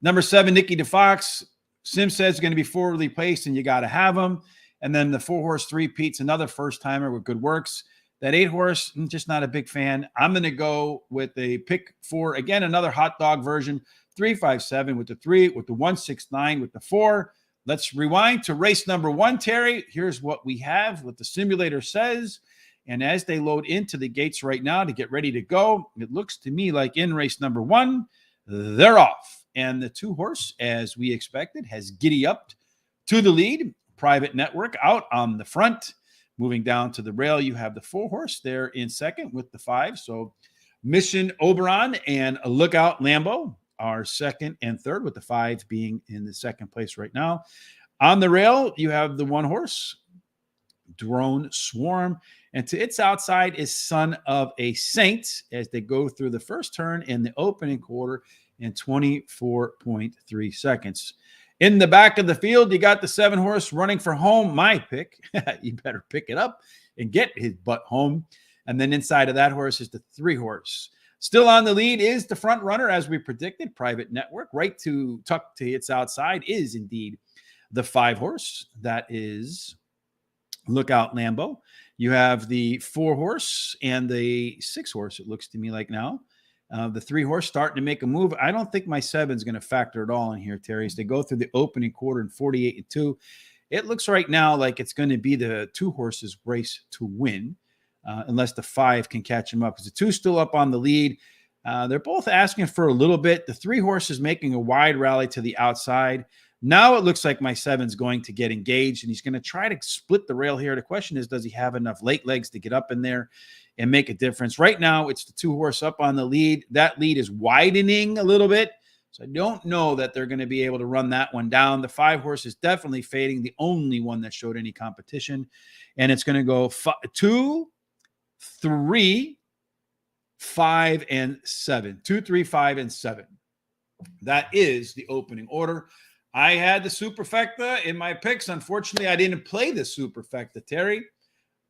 Number 7, Nikki DeFox. Sim says it's going to be forwardly placed, and you got to have them. And then the 4-horse 3 Pete's another first timer with good works. That 8-horse, I'm just not a big fan. I'm going to go with a pick 4. Again, another hot dog version. 3, 5, 7 with the 3, with the 1, 6, 9 with the 4. Let's rewind to race number 1, Terry. Here's what we have, what the simulator says. And as they load into the gates right now to get ready to go, it looks to me like in race number 1, they're off. And the 2-horse, as we expected, has giddy up to the lead. Private Network out on the front. Moving down to the rail, you have the 4-horse there in second with the 5. So Mission Oberon and Lookout Lambo are second and third, with the 5 being in the second place right now. On the rail, you have the 1-horse, Drone Swarm, and to its outside is Son of a Saint as they go through the first turn in the opening quarter in 24.3 seconds. In the back of the field, you got the 7-horse Running for Home, my pick. You better pick it up and get his butt home. And then inside of that horse is the 3-horse. Still on the lead is the front runner, as we predicted, Private Network. Right to tuck to its outside is indeed the 5-horse. That is Lookout Lambo. You have the 4-horse and the 6-horse, it looks to me like now. The 3-horse starting to make a move. I don't think my 7's going to factor at all in here, Terry. As they go through the opening quarter in 48 and 2, it looks right now like it's going to be the 2-horse's race to win. Unless the 5 can catch him up, because the 2's still up on the lead. They're both asking for a little bit. The 3-horse is making a wide rally to the outside. Now it looks like my 7's going to get engaged, and he's going to try to split the rail here. The question is, does he have enough late legs to get up in there and make a difference? Right now, it's the 2-horse up on the lead. That lead is widening a little bit, so I don't know that they're going to be able to run that one down. The 5-horse is definitely fading, the only one that showed any competition, and it's going to go 2, 3, 5, and 7. 2, 3, 5, and 7. That is the opening order. I had the superfecta in my picks. Unfortunately, I didn't play the superfecta, Terry,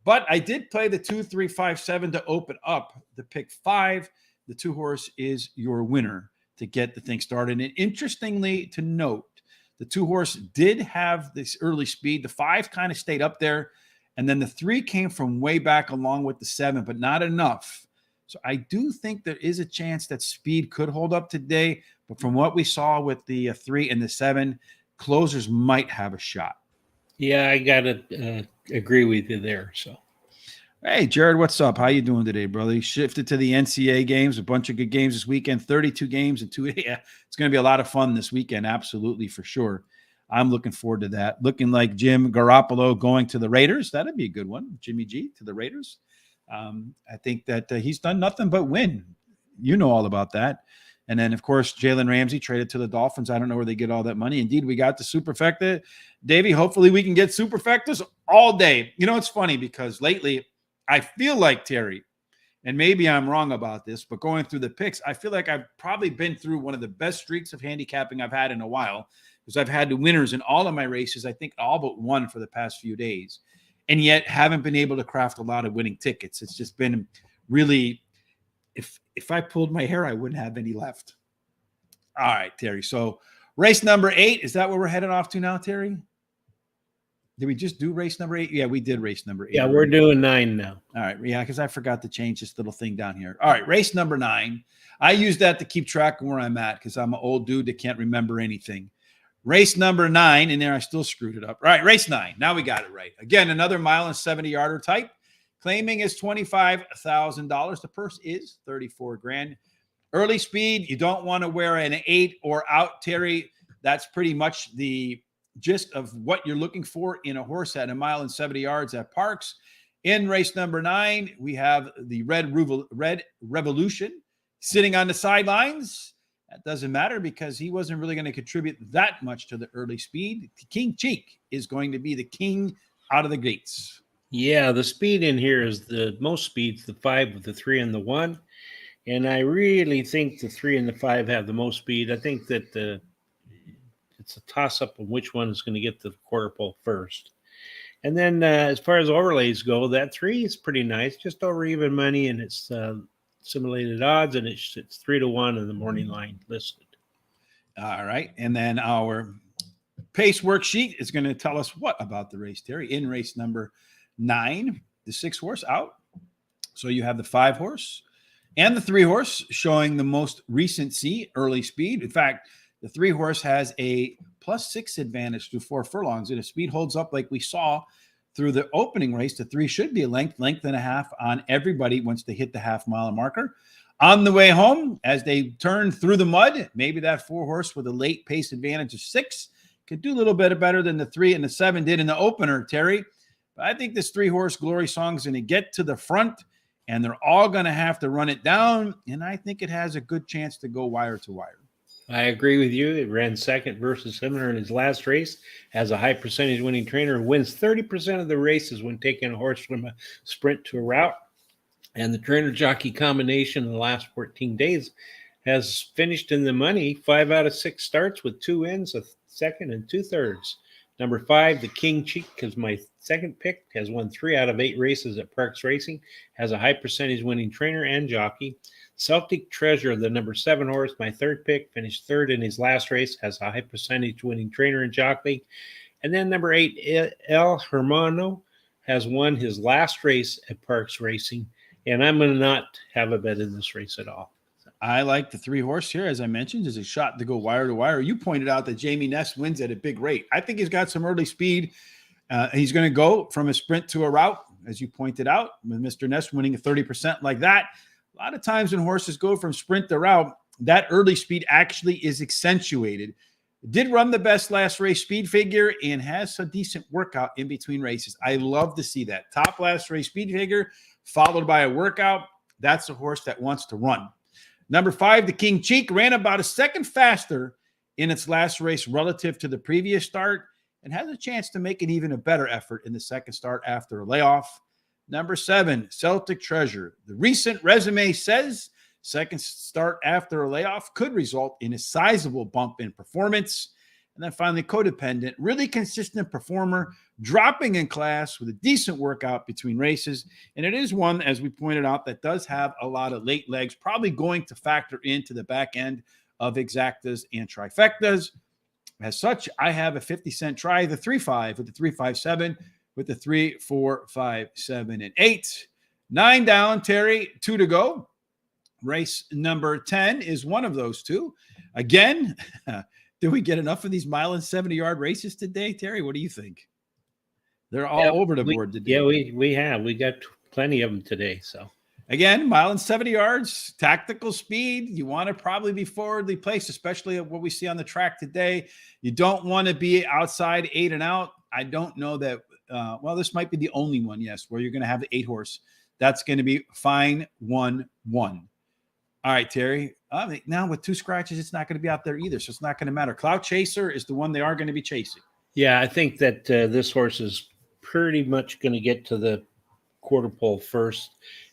but I did play the 2, 3, 5, 7 to open up the pick 5. The 2-horse is your winner to get the thing started. And interestingly to note, the 2-horse did have this early speed. The 5 kind of stayed up there. And then the 3 came from way back along with the 7, but not enough. So I do think there is a chance that speed could hold up today. But from what we saw with the 3 and the 7, closers might have a shot. Yeah, I got to agree with you there. So, hey, Jared, what's up? How you doing today, brother? You shifted to the NCAA games, a bunch of good games this weekend, 32 games in 2 days. Yeah, it's going to be a lot of fun this weekend, absolutely, for sure. I'm looking forward to that. Looking like Jim Garoppolo going to the Raiders. That'd be a good one. Jimmy G to the Raiders. I think that he's done nothing but win. You know all about that. And then, of course, Jalen Ramsey traded to the Dolphins. I don't know where they get all that money. Indeed, we got the superfecta. Davey, hopefully we can get superfectas all day. You know, it's funny because lately I feel like, Terry, and maybe I'm wrong about this, but going through the picks, I feel like I've probably been through one of the best streaks of handicapping I've had in a while, because I've had the winners in all of my races, I think all but one for the past few days, and yet haven't been able to craft a lot of winning tickets. It's just been really, if I pulled my hair, I wouldn't have any left. All right, Terry. So race number 8, is that where we're headed off to now, Terry? Did we just do race number 8? Yeah, we did race number 8. Yeah, we're doing 9 now. All right. Yeah, because I forgot to change this little thing down here. All right, race number 9. I use that to keep track of where I'm at because I'm an old dude that can't remember anything. Race number 9, and there I still screwed it up. All right, race 9. Now we got it right. Again, another mile and 70-yarder type. Claiming is $25,000. The purse is $34,000. Early speed, you don't want to wear an 8 or out, Terry. That's pretty much the gist of what you're looking for in a horse at 1 mile and 70 yards at Parx. In race number 9, we have the Red Revolution sitting on the sidelines. That doesn't matter because he wasn't really going to contribute that much to the early speed. King Cheek is going to be the king out of the gates. Yeah, the speed in here is the most speeds, the 5 with the 3 and the 1. And I really think the 3 and the 5 have the most speed. I think that it's a toss-up of which one is going to get the quarter pole first. And then as far as overlays go, that 3 is pretty nice, just over even money, and it's simulated odds, and it's 3-1 in the morning line listed. All right. And then our pace worksheet is going to tell us what about the race, Terry. In race number 9, the 6 horse out. So you have the 5 horse and the 3 horse showing the most recency, early speed. In fact, the 3 horse has a +6 advantage through 4 furlongs. And if speed holds up like we saw through the opening race, the 3 should be a length and a half on everybody once they hit the half-mile marker. On the way home, as they turn through the mud, maybe that 4 horse with a late pace advantage of 6 could do a little bit better than the 3 and the 7 did in the opener, Terry. But I think this 3 horse Glory Song is going to get to the front, and they're all going to have to run it down. And I think it has a good chance to go wire to wire. I agree with you. It ran second versus similar in his last race, has a high percentage winning trainer, wins 30% of the races when taking a horse from a sprint to a route. And the trainer jockey combination in the last 14 days has finished in the money 5 out of 6 starts with 2 wins, a second and 2/3. Number 5, the King Cheek, is my second pick, has won 3 out of 8 races at Parx Racing, has a high percentage winning trainer and jockey. Celtic Treasure, the number 7 horse, my third pick, finished 3rd in his last race, has a high percentage winning trainer and jockey. And then number 8, El Hermano, has won his last race at Parx Racing, and I'm going to not have a bet in this race at all. I like the 3 horse here, as I mentioned, is a shot to go wire to wire. You pointed out that Jamie Ness wins at a big rate. I think he's got some early speed. He's going to go from a sprint to a route, as you pointed out, with Mr. Ness winning a 30% like that. A lot of times when horses go from sprint to route, that early speed actually is accentuated. Did run the best last race speed figure and has a decent workout in between races. I love to see that. Top last race speed figure followed by a workout. That's a horse that wants to run. Number 5, the King Cheek, ran about a second faster in its last race relative to the previous start and has a chance to make an even a better effort in the second start after a layoff. Number 7, Celtic Treasure. The recent resume says second start after a layoff could result in a sizable bump in performance. And then finally, Codependent, really consistent performer, dropping in class with a decent workout between races. And it is one, as we pointed out, that does have a lot of late legs, probably going to factor into the back end of exactas and trifectas. As such, I have a 50-cent try, the 3-5 with the 3-5-7, with the 3, 4, 5, 7, and 8. 9 down, Terry, 2 to go. Race number 10 is one of those 2. Again, did we get enough of these mile and 70-yard races today, Terry? What do you think? They're all over the board today. Yeah, we have. We got plenty of them today. So again, mile and 70 yards, tactical speed. You want to probably be forwardly placed, especially what we see on the track today. You don't want to be outside 8 and out. I don't know that. This might be the only one, yes, where you're going to have the 8 horse. That's going to be fine 1-1. All right, Terry. Now with 2 scratches, it's not going to be out there either, so it's not going to matter. Cloud Chaser is the one they are going to be chasing. Yeah, I think that this horse is pretty much going to get to the quarter pole first,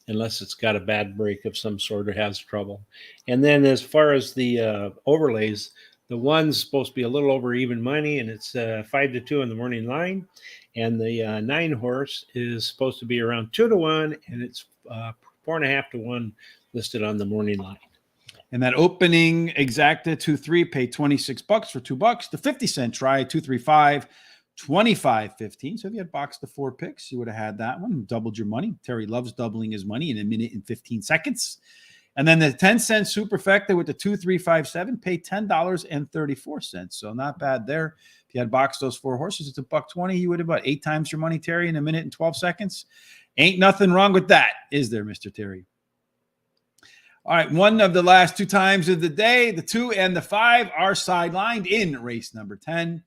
unless it's got a bad break of some sort or has trouble. And then as far as the overlays, the 1's supposed to be a little over even money, and it's 5-2 in the morning line. And the 9 horse is supposed to be around 2-1, and it's 4.5-1 listed on the morning line. And that opening exacta 2-3 paid $26 for $2. The 50-cent try 2-3-5, $25.15. So if you had boxed the 4 picks, you would have had that one, doubled your money. Terry loves doubling his money in a minute and 15 seconds. And then the 10-cent superfecta with the 2-3-5-7 paid $10.34. So not bad there. If you had boxed those 4 horses, it's $1.20. You would have about 8 times your money, Terry, in a minute and 12 seconds. Ain't nothing wrong with that, is there, Mr. Terry? All right, one of the last 2 times of the day, the 2 and the 5 are sidelined in race number 10.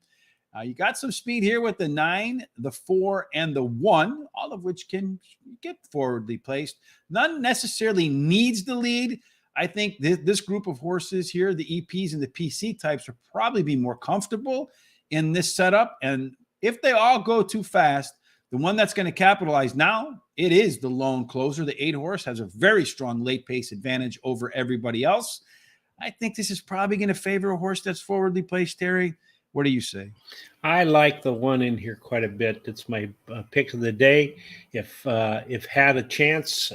You got some speed here with the 9, the 4, and the 1, all of which can get forwardly placed. None necessarily needs the lead. I think this group of horses here, the EPs and the PC types, will probably be more comfortable in this setup. And if they all go too fast, the one that's going to capitalize now, it is the lone closer. The 8 horse has a very strong late pace advantage over everybody else. I think this is probably going to favor a horse that's forwardly placed, Terry. What do you say? I like the 1 in here quite a bit. It's my pick of the day. If had a chance,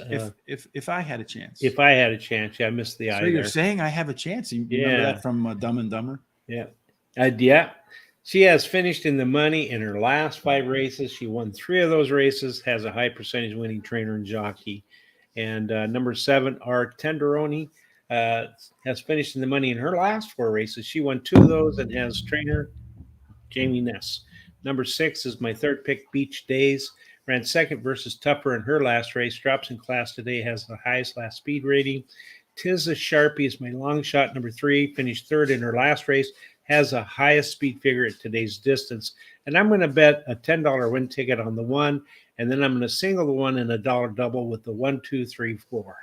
if I had a chance, if I had a chance, yeah, I missed the eye. So you're saying I have a chance? You remember that from Dumb and Dumber? Yeah, yeah. She has finished in the money in her last 5 races. She won 3 of those races. Has a high percentage winning trainer and jockey. And number 7, our Tenderoni. Has finished in the money in her last 4 races. She won 2 of those and has trainer Jamie Ness. Number 6 is my third pick, Beach Days. Ran second versus Tupper in her last race. Drops in class today. Has the highest last speed rating. Tis a Sharpie is my long shot. Number 3 finished third in her last race. Has the highest speed figure at today's distance. And I'm going to bet a $10 win ticket on the 1. And then I'm going to single the 1 and a dollar double with the 1, 2, 3, 4.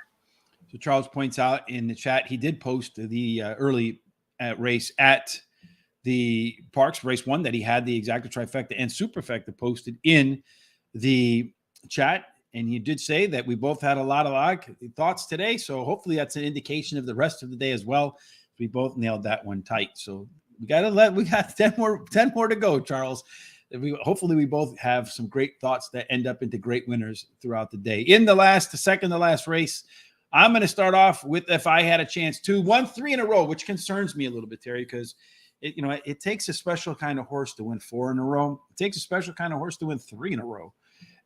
So Charles points out in the chat, he did post the early race at the Parx, race 1, that he had the exacta trifecta and superfecta posted in the chat. And he did say that we both had a lot of thoughts today. So hopefully that's an indication of the rest of the day as well. We both nailed that one tight. So we got 10 more to go, Charles. Hopefully we both have some great thoughts that end up into great winners throughout the day. In the second to last race, I'm going to start off with if I had a chance to 1-3 in a row, which concerns me a little bit, Terry, because it takes a special kind of horse to win 4 in a row. It takes a special kind of horse to win 3 in a row.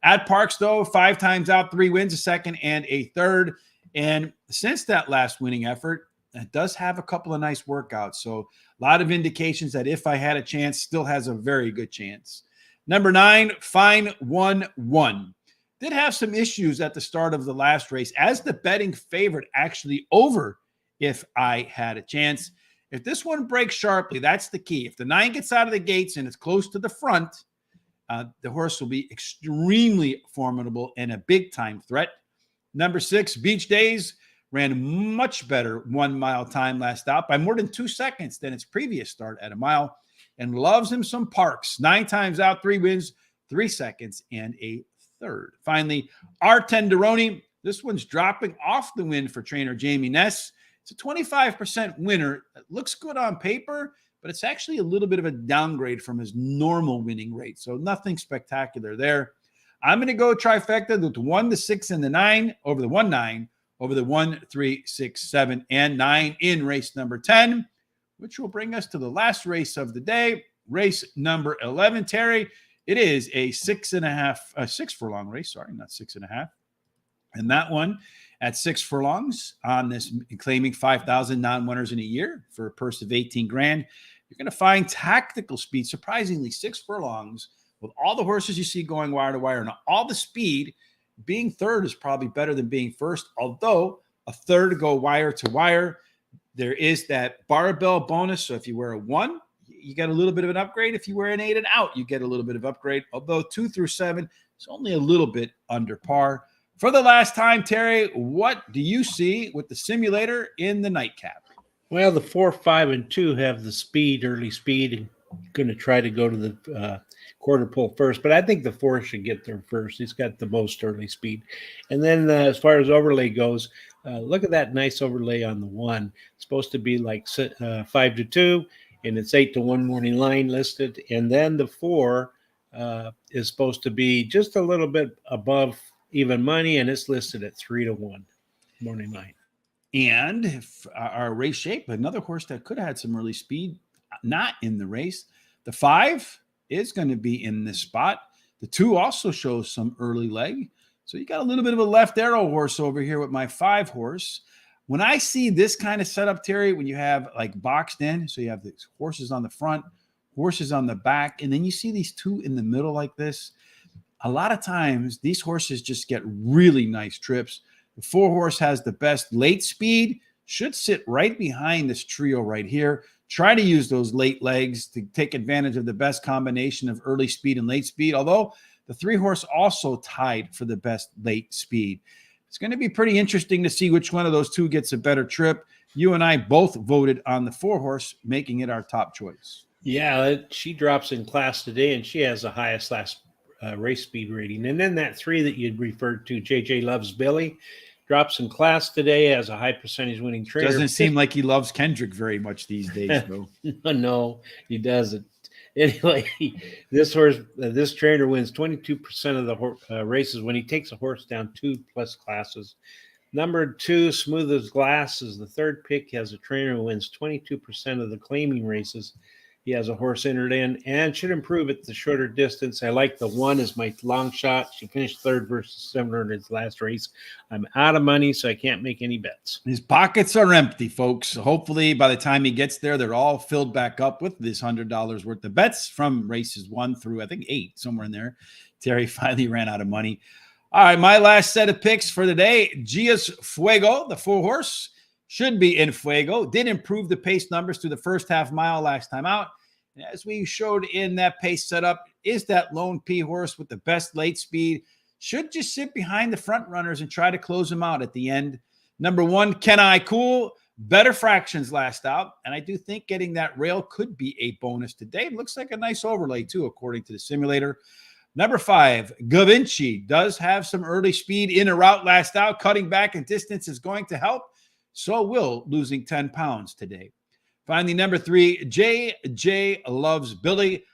At Parx, though, 5 times out, 3 wins, a second and a third. And since that last winning effort, it does have a couple of nice workouts. So a lot of indications that if I had a chance, still has a very good chance. Number 9, Fine 1-1. Did have some issues at the start of the last race as the betting favorite actually over if I had a chance. If this one breaks sharply, that's the key. If the 9 gets out of the gates and it's close to the front, the horse will be extremely formidable and a big-time threat. Number 6, Beach Days, ran much better 1 mile time last out by more than 2 seconds than its previous start at a mile, and loves him some Parx. 9 times out, 3 wins, 3 seconds, and a third. Finally, our Tenderoni. This one's dropping off the win for trainer Jamie Ness. It's a 25% winner. It looks good on paper, but it's actually a little bit of a downgrade from his normal winning rate. So nothing spectacular there. I'm going to go trifecta with 1, the 6, and the 9 over the 1, 9 over the 1, 3, 6, 7, and 9 in race number 10, which will bring us to the last race of the day, race number 11. Terry, it is a 6 furlong race. Sorry, not 6.5. And that one at 6 furlongs on this, claiming 5,000 non-winners in a year for a purse of 18 grand. You're going to find tactical speed, surprisingly 6 furlongs with all the horses you see going wire to wire and all the speed. Being third is probably better than being first, although a third go wire to wire. There is that barbell bonus. So if you wear a 1, you get a little bit of an upgrade. If you wear an 8 and out, you get a little bit of upgrade. Although 2 through 7 is only a little bit under par. For the last time, Terry, what do you see with the simulator in the nightcap? Well, the 4, 5, and 2 have the speed, early speed, and going to try to go to the quarter pole first. But I think the 4 should get there first. He's got the most early speed. And then as far as overlay goes, look at that nice overlay on the 1. It's supposed to be like 5-2. And it's 8-1 morning line listed. And then the 4 is supposed to be just a little bit above even money, and it's listed at 3-1 morning line. And if our race shape, another horse that could have had some early speed, not in the race. The 5 is going to be in this spot. The 2 also shows some early leg. So you got a little bit of a left arrow horse over here with my 5 horse. When I see this kind of setup, Terry, when you have like boxed in, so you have these horses on the front, horses on the back, and then you see these 2 in the middle like this, a lot of times these horses just get really nice trips. The 4 horse has the best late speed, should sit right behind this trio right here. try to use those late legs to take advantage of the best combination of early speed and late speed, although the 3-horse also tied for the best late speed. It's going to be pretty interesting to see which one of those two gets a better trip. You and I both voted on the 4-horse, making it our top choice. Yeah, she drops in class today, and she has the highest last race speed rating. And then that 3 that you'd referred to, JJ Loves Billy, drops in class today, has a high percentage winning trainer. Doesn't seem like he loves Kendrick very much these days, though. No, he doesn't. Anyway, this trainer wins 22% of the races when he takes a horse down 2+ classes. Number 2, Smooth as Glass, is the third pick. He has a trainer who wins 22% of the claiming races. He has a horse entered in and should improve at the shorter distance. I like the 1 as my long shot. She finished third versus 700 last race. I'm out of money, so I can't make any bets. His pockets are empty, folks. Hopefully, by the time he gets there, they're all filled back up with this $100 worth of bets from races 1 through, I think, 8, somewhere in there. Terry finally ran out of money. All right, my last set of picks for the day. Gia's Fuego, the 4-horse, should be in Fuego. Did improve the pace numbers through the first half mile last time out. As we showed in that pace setup, is that lone P horse with the best late speed. Should just sit behind the front runners and try to close them out at the end. Number 1, Can I Cool? Better fractions last out. And I do think getting that rail could be a bonus today. It looks like a nice overlay too, according to the simulator. Number 5, Gavinci does have some early speed in a route last out. Cutting back and distance is going to help. So will losing 10 pounds today. Finally, number 3, JJ Loves Billy.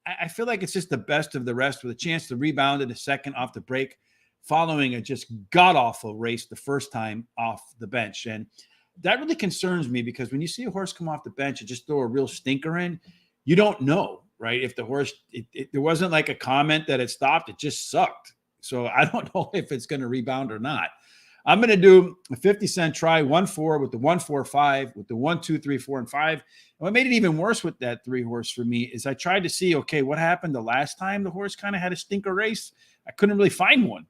I feel like it's just the best of the rest with a chance to rebound in a second off the break following a just god-awful race the first time off the bench. And that really concerns me because when you see a horse come off the bench and just throw a real stinker in, you don't know, right? If the horse, there wasn't like a comment that it stopped, it just sucked. So I don't know if it's going to rebound or not. I'm going to do a 50-cent try, 1-4 with the 1-4-5, with the 1-2, 3, 4, and 5. And what made it even worse with that 3-horse for me is I tried to see, okay, what happened the last time the horse kind of had a stinker race? I couldn't really find one.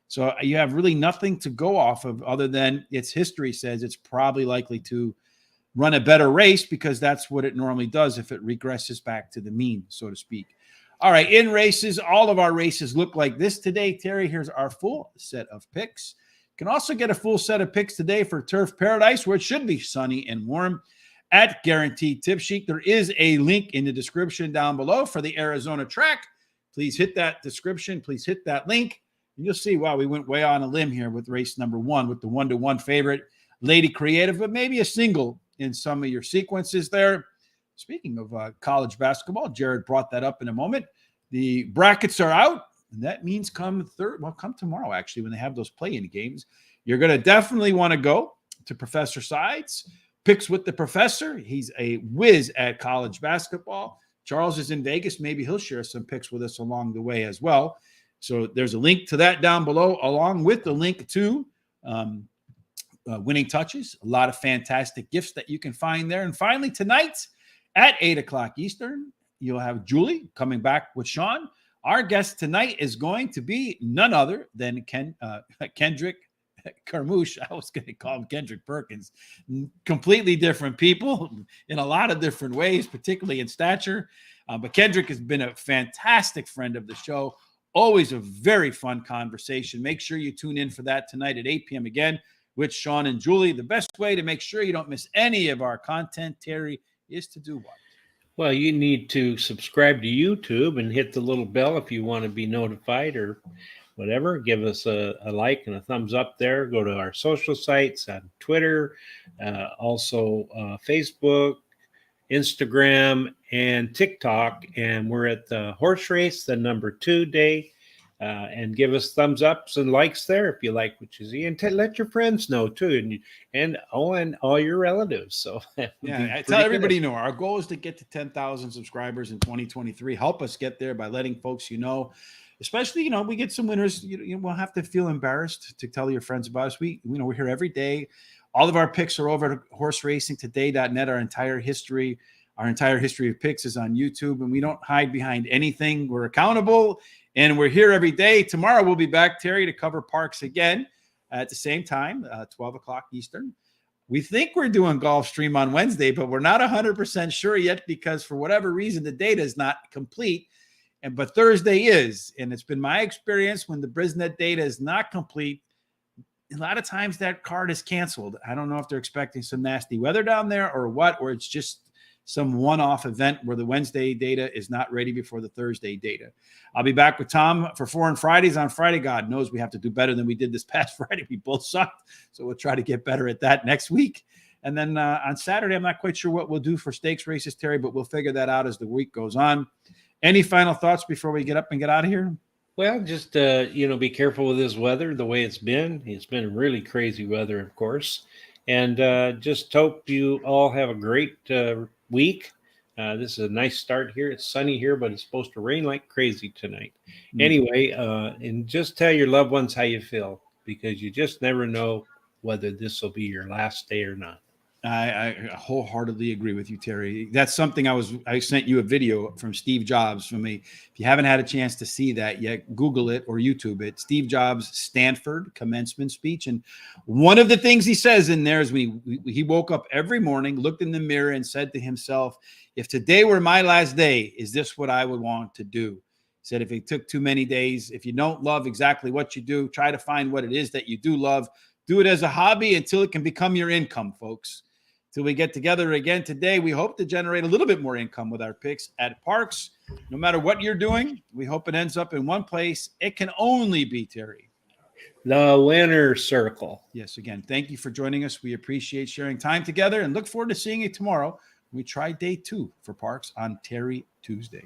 So you have really nothing to go off of other than its history says it's probably likely to run a better race because that's what it normally does if it regresses back to the mean, so to speak. All right, in races, all of our races look like this today. Terry, here's our full set of picks. Can also get a full set of picks today for Turf Paradise, where it should be sunny and warm at Guaranteed Tip Sheet. There is a link in the description down below for the Arizona track. Please hit that description. Please hit that link. And you'll see, wow, we went way on a limb here with race number 1 with the 1-to-1 favorite, Lady Creative, but maybe a single in some of your sequences there. Speaking of college basketball, Jared brought that up in a moment. The brackets are out. And that means come tomorrow, actually, when they have those play-in games. You're going to definitely want to go to Professor Sides, Picks with the Professor. He's a whiz at college basketball. Charles is in Vegas. Maybe he'll share some picks with us along the way as well. So there's a link to that down below, along with the link to Winning Touches. A lot of fantastic gifts that you can find there. And finally, tonight at 8 o'clock Eastern, you'll have Julie coming back with Sean. Our guest tonight is going to be none other than Kendrick Carmouche. I was going to call him Kendrick Perkins. Completely different people in a lot of different ways, particularly in stature. But Kendrick has been a fantastic friend of the show. Always a very fun conversation. Make sure you tune in for that tonight at 8 p.m. again with Sean and Julie. The best way to make sure you don't miss any of our content, Terry, is to do what? Well, you need to subscribe to YouTube and hit the little bell if you want to be notified or whatever. Give us a like and a thumbs up there. Go to our social sites on Twitter, also Facebook, Instagram, and TikTok. And we're at the horse race, the number 2 day. And give us thumbs ups and likes there if you like what you see, and let your friends know too, and all your relatives. So yeah, I tell everybody, our goal is to get to 10,000 subscribers in 2023. Help us get there by letting folks especially we get some winners. You won't have to feel embarrassed to tell your friends about us. We're here every day. All of our picks are over at horseracingtoday.net. Our entire history of picks is on YouTube, and we don't hide behind anything. We're accountable. And we're here every day. Tomorrow we'll be back, Terry, to cover Parx again at the same time, 12 o'clock Eastern. We think we're doing Gulfstream on Wednesday, but we're not 100% sure yet because for whatever reason, the data is not complete. But Thursday is. And it's been my experience when the Brisnet data is not complete, a lot of times that card is canceled. I don't know if they're expecting some nasty weather down there or what, or it's just some one-off event where the Wednesday data is not ready before the Thursday data. I'll be back with Tom for Foreign Fridays on Friday. God knows we have to do better than we did this past Friday. We both sucked, so we'll try to get better at that next week. And then on Saturday, I'm not quite sure what we'll do for stakes races, Terry, but we'll figure that out as the week goes on. Any final thoughts before we get up and get out of here? Well, just be careful with this weather. The way it's been really crazy weather, of course, and just hope you all have a great week. This is a nice start here. It's sunny here, but it's supposed to rain like crazy tonight. Anyway, and just tell your loved ones how you feel, because you just never know whether this will be your last day or not. I wholeheartedly agree with you, Terry. That's something I sent you a video from Steve Jobs from me. If you haven't had a chance to see that yet, Google it or YouTube it. Steve Jobs' Stanford commencement speech. And one of the things he says in there is he woke up every morning, looked in the mirror and said to himself, if today were my last day, is this what I would want to do? He said, if it took too many days, if you don't love exactly what you do, try to find what it is that you do love. Do it as a hobby until it can become your income, folks. Till we get together again today, we hope to generate a little bit more income with our picks at Parx. No matter what you're doing, we hope it ends up in one place. It can only be, Terry, the winner circle. Yes, again, thank you for joining us. We appreciate sharing time together and look forward to seeing you tomorrow. We try day 2 for Parx on Terry Tuesday.